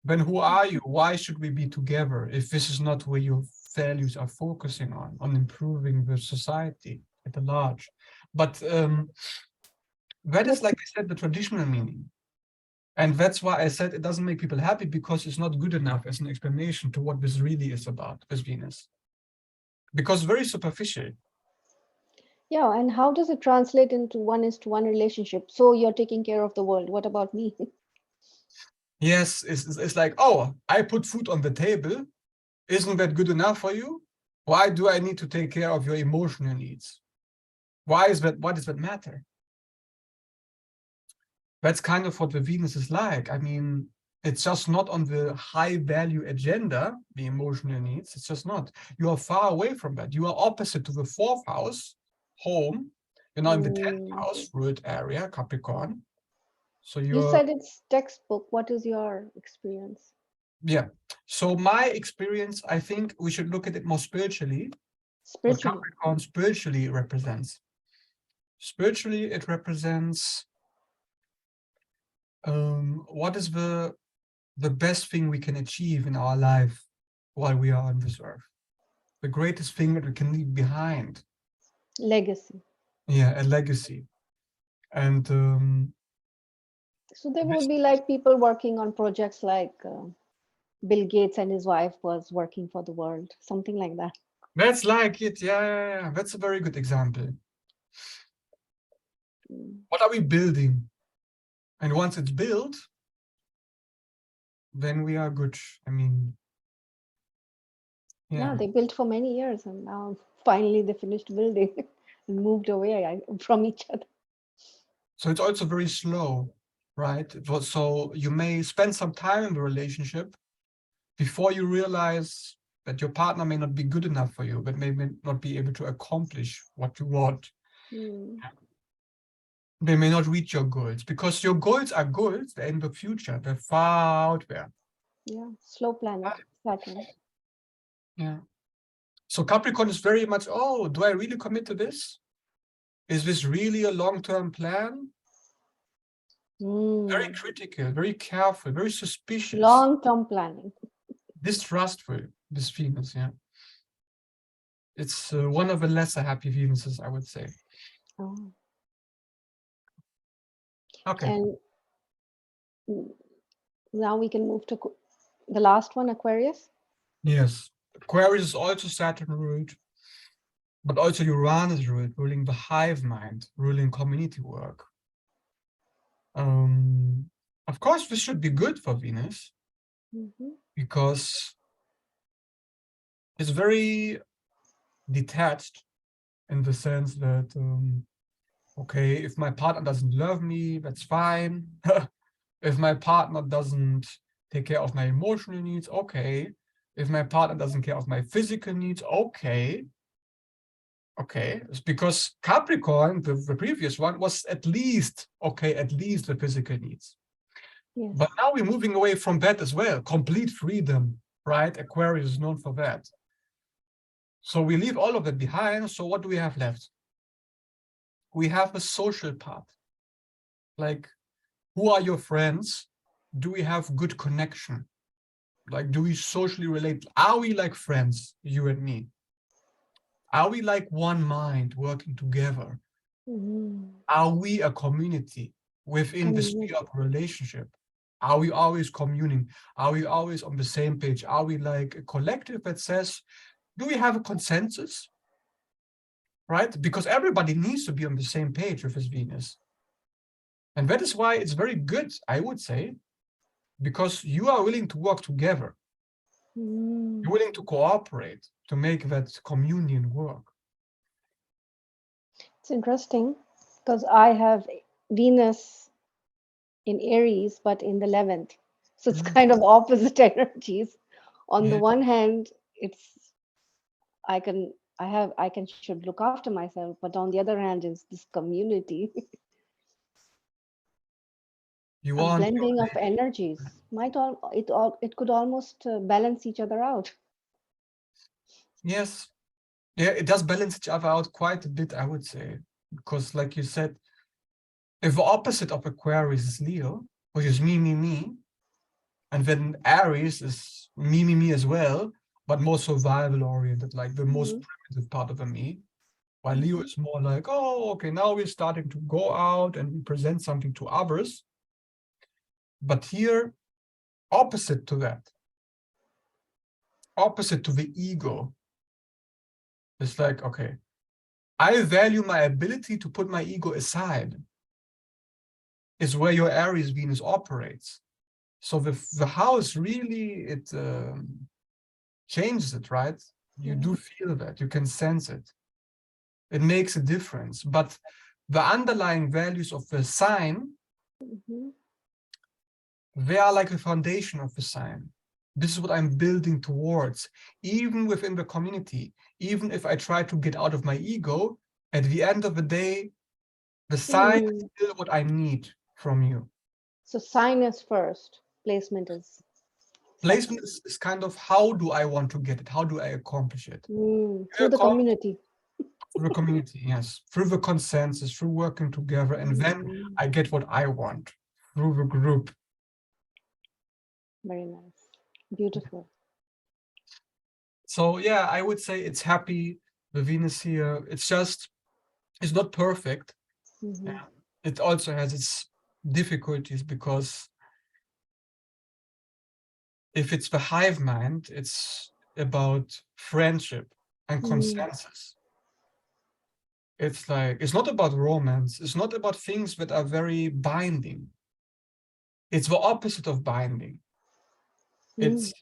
then who are you? Why should we be together if this is not where your values are focusing on improving the society at the large? But that is, like I said, the traditional meaning. And that's why I said it doesn't make people happy, because it's not good enough as an explanation to what this really is about, this Venus. Because very superficial. Yeah, and how does it translate into one-is-to-one relationship? So you're taking care of the world. What about me? Yes, it's like, oh, I put food on the table. Isn't that good enough for you? Why do I need to take care of your emotional needs? Why is that? Why does that matter? That's kind of what the Venus is like. I mean, it's just not on the high value agenda, the emotional needs. It's just not. You are far away from that. You are opposite to the fourth house, home. You're not in the 10th Mm. house, ruled area, Capricorn. So You you're, said it's textbook. What is your experience? yeah. So my experience, I think we should look at it more spiritually. What Spiritually. Capricorn spiritually represents. Spiritually, it represents what is the best thing we can achieve in our life while we are on this earth. The greatest thing that we can leave behind. Legacy. Yeah, a legacy. And So there would this, be like people working on projects like Bill Gates and his wife was working for the world, something like that. that's like it. Yeah, yeah, yeah. That's a very good example. Mm. What are we building? And once it's built, then we are good. I mean, Yeah, yeah. they built for many years and now finally they finished building and moved away from each other. So it's also very slow, right? So you may spend some time in the relationship before you realize that your partner may not be good enough for you, but may not be able to accomplish what you want. Mm. They may not reach your goals because your goals are goals. They're in the future. They're far out there. Yeah, slow planet, Saturn. Yeah. So Capricorn is very much, oh, do I really commit to this? Is this really a long-term plan? Very Mm. critical, very careful, very suspicious, Long-term planning. distrustful, this Venus, yeah. It's one of the lesser happy Venuses, I would say. Oh. Okay. And mm, now we can move to the last one, Aquarius. Yes. Aquarius is also Saturn ruled, but also Uranus ruled, ruling the hive mind, ruling community work. Um, of course, this should be good for Venus Hmm. because it's very detached in the sense that, okay, if my partner doesn't love me, that's fine. If my partner doesn't take care of my emotional needs, okay. If my partner doesn't care of my physical needs, okay. Okay, it's because Capricorn, the previous one, was at least, okay, at least the physical needs. Yes. But now we're moving away from that as well. Complete freedom, right? Aquarius is known for that. So we leave all of that behind. So what do we have left? We have a social part. Like, who are your friends? Do we have good connection? Like, do we socially relate? Are we like friends, you and me? Are we like one mind working together? Hmm. Are we a community within the sphere of Community. relationship? Are we always communing? Are we always on the same page? Are we like a collective that says, do we have a consensus? Right? Because everybody needs to be on the same page with his Venus. And that is why it's very good, I would say, because you are willing to work together. You're Mm. willing to cooperate to make that communion work. It's interesting because I have Venus in Aries, but in the 11th. So it's Mm, kind of opposite energies. On the yeah. one hand, it's I can I can should look after myself, but on the other hand is this community, You a want your, blending of energies. It could almost balance each other out. yes. Yeah, it does balance each other out quite a bit, I would say. Because like you said, if the opposite of Aquarius is Leo, which is me, and then Aries is me as well, but more survival oriented, like the most Hmm. primitive part of a me. While Leo Hmm. is more like, oh, okay, now we're starting to go out and we present something to others. But here, opposite to that, opposite to the ego, it's like, okay, I value my ability to put my ego aside, is where your Aries Venus operates. So the house really, it changes it, right? You Yeah. do feel that, you can sense it. It makes a difference. But the underlying values of the sign, Mhm. they are like the foundation of the sign. This is what I'm building towards, even within the community. Even if I try to get out of my ego, at the end of the day, the sign is Mm. still what I need from you. So sign is first, placement is Placement second. is kind of, how do I want to get it? How do I accomplish it? Through the community. Through the community, yes, through the consensus, through working together, and then Mm. I get what I want through the group. Very nice. Beautiful. So yeah, I would say it's happy. The Venus here, it's just, it's not perfect. Hmm. Yeah. It also has its difficulties, because if it's the hive mind, it's about friendship and Mm. consensus. It's like, it's not about romance. It's not about things that are very binding. It's the opposite of binding. Mm. It's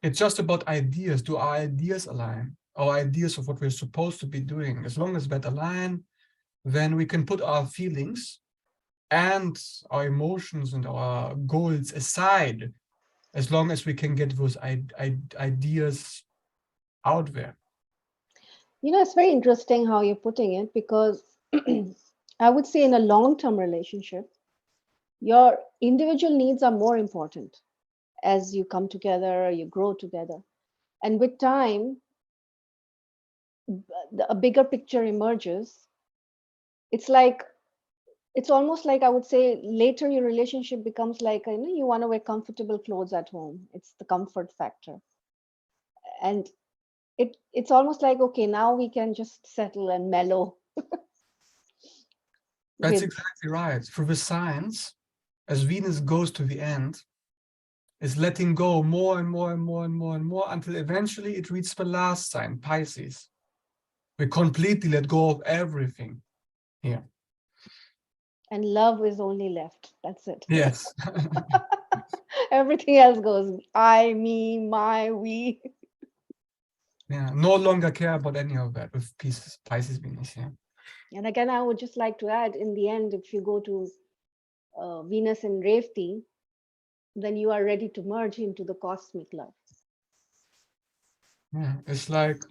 it's just about ideas. Do our ideas align? Our ideas of what we're supposed to be doing. As long as that align, then we can put our feelings and our emotions and our goals aside, as long as we can get those ideas out there. It's very interesting how you're putting it because I would say in a long term relationship, your individual needs are more important as you come together, you grow together. And with time, a bigger picture emerges. It's like, it's almost like I would say later your relationship becomes like, you want to wear comfortable clothes at home. It's the comfort factor. And it's almost like, okay, now we can just settle and mellow That's with. exactly right. For the signs, as Venus goes to the end, is letting go more and more and more and more and more until eventually it reaches the last sign, Pisces. We completely let go of everything here. And love is only left. That's it. Yes. Everything else goes I, me, my, we. Yeah. No longer care about any of that with Pisces Venus. Yeah. And again, I would just like to add in the end, if you go to Venus and Revti, then you are ready to merge into the cosmic love. Yeah. It's like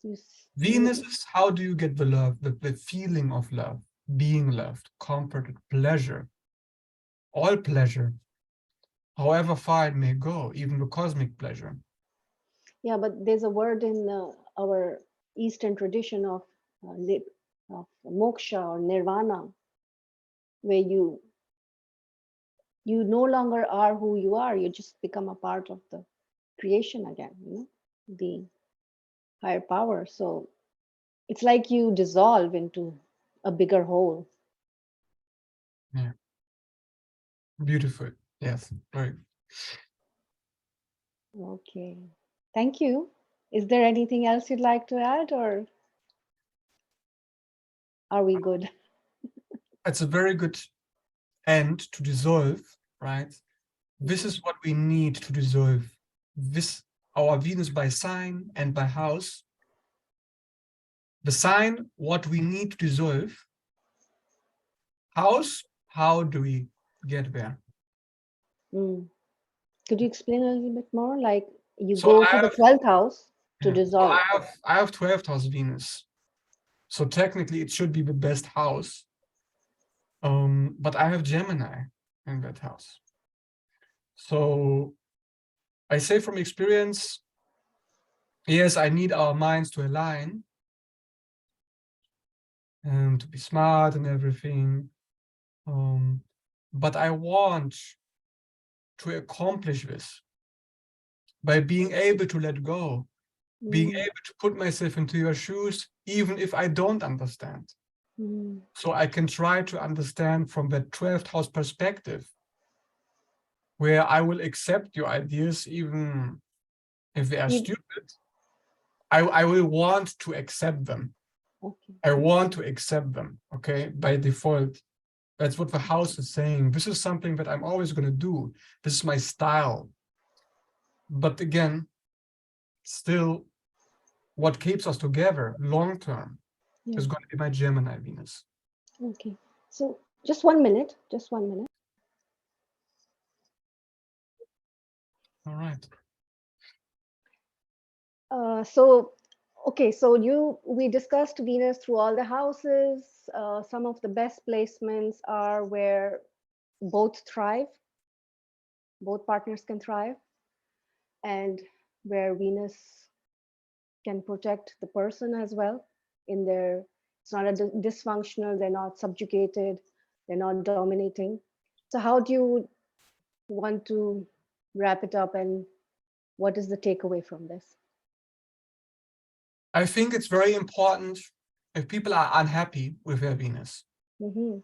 You, Venus is, how do you get the love, the feeling of love, being loved, comforted, pleasure, all pleasure, however far it may go, even the cosmic pleasure. yeah, but there's a word in our Eastern tradition of moksha or nirvana, where you no longer are who you are. You just become a part of the creation again. The higher power. So it's like you dissolve into a bigger whole. Yeah. Beautiful. Yes. Very. Okay. Thank you. Is there anything else you'd like to add, or are we good? It's a very good end to dissolve, right? This Mhm. is what we need to dissolve. This, our Venus by sign and by house. The sign, what we need to dissolve. House, how do we get there? Mm. Could you explain a little bit more? Like you So go I to the have, 12th house to yeah, so dissolve. I have 12th house Venus. So technically it should be the best house. But I have Gemini in that house. So I say from experience, yes, I need our minds to align and to be smart and everything. But I want to accomplish this by being able to let go, being Mm. able to put myself into your shoes, even if I don't understand. Mm. So I can try to understand from that 12th house perspective, where I will accept your ideas, even if they are You, stupid. I will want to accept them. okay. I want to accept them, okay, by default. That's what the house is saying. This is something that I'm always going to do. This is my style. But again, still, what keeps us together long term Yeah. is going to be my Gemini Venus. Okay. So just 1 minute. Just 1 minute. All right. So okay. So we discussed Venus through all the houses. Some of the best placements are where both thrive, both partners can thrive, and where Venus can protect the person as well in their, it's not a dysfunctional, they're not subjugated, they're not dominating. So how do you want to wrap it up, and what is the takeaway from this? I think it's very important if people are unhappy with their Venus, Mm-hmm.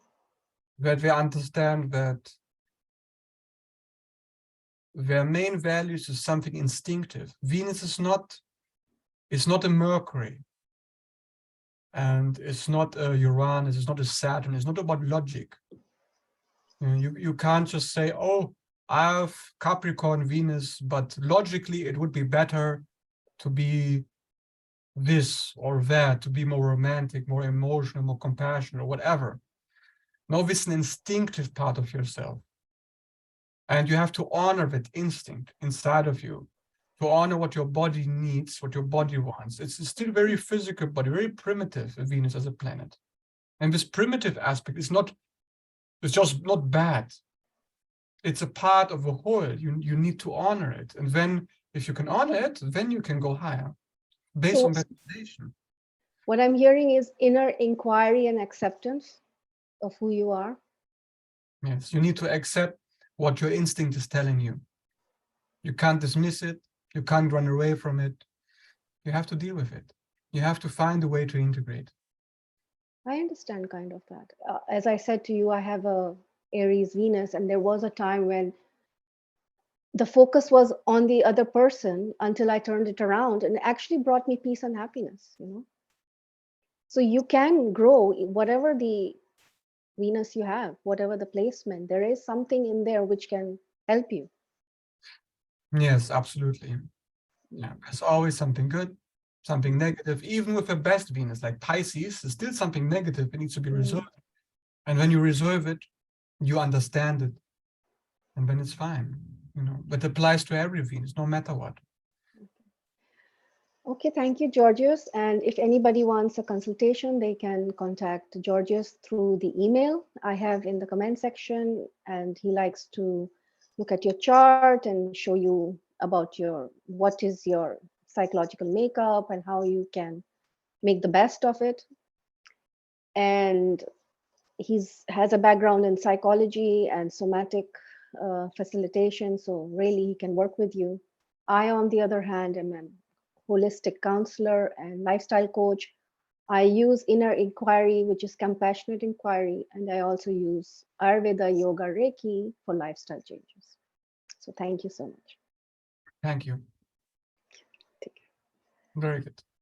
that they understand that their main values is something instinctive. Venus is not a Mercury, and it's not a Uranus, it's not a Saturn, it's not about logic. You can't just say, oh, I have Capricorn Venus, but logically it would be better to be this or that, to be more romantic, more emotional, more compassionate, or whatever. No, this is an instinctive part of yourself. And you have to honor that instinct inside of you, to honor what your body needs, what your body wants. It's still very physical, but very primitive, Venus as a planet. And this primitive aspect is not, it's just not bad. It's a part of a whole. You need to honor it. And then if you can honor it, then you can go higher based So on that foundation. what I'm hearing is inner inquiry and acceptance of who you are. Yes, you need to accept what your instinct is telling you. You can't dismiss it. You can't run away from it. You have to deal with it. You have to find a way to integrate. I understand kind of that. As I said to you, I have a Aries Venus, and there was a time when the focus was on the other person until I turned it around, and it actually brought me peace and happiness. So you can grow whatever the Venus you have, whatever the placement, there is something in there which can help you. Yes, absolutely. Yeah, there's always something good, something negative. Even with the best Venus, like Pisces, there's still something negative. It needs to be resolved. And when you resolve it, you understand it, and then it's fine. But it applies to every Venus, no matter what. Okay, thank you, Georgios. And if anybody wants a consultation, they can contact Georgios through the email I have in the comment section. And he likes to look at your chart and show you about what is your psychological makeup and how you can make the best of it. And has a background in psychology and somatic facilitation, so really he can work with you. I, on the other hand, am an holistic counselor and lifestyle coach. I use inner inquiry, which is compassionate inquiry, and I also use Ayurveda, yoga, Reiki for lifestyle changes. So thank you so much. Thank you. Take care. Very good.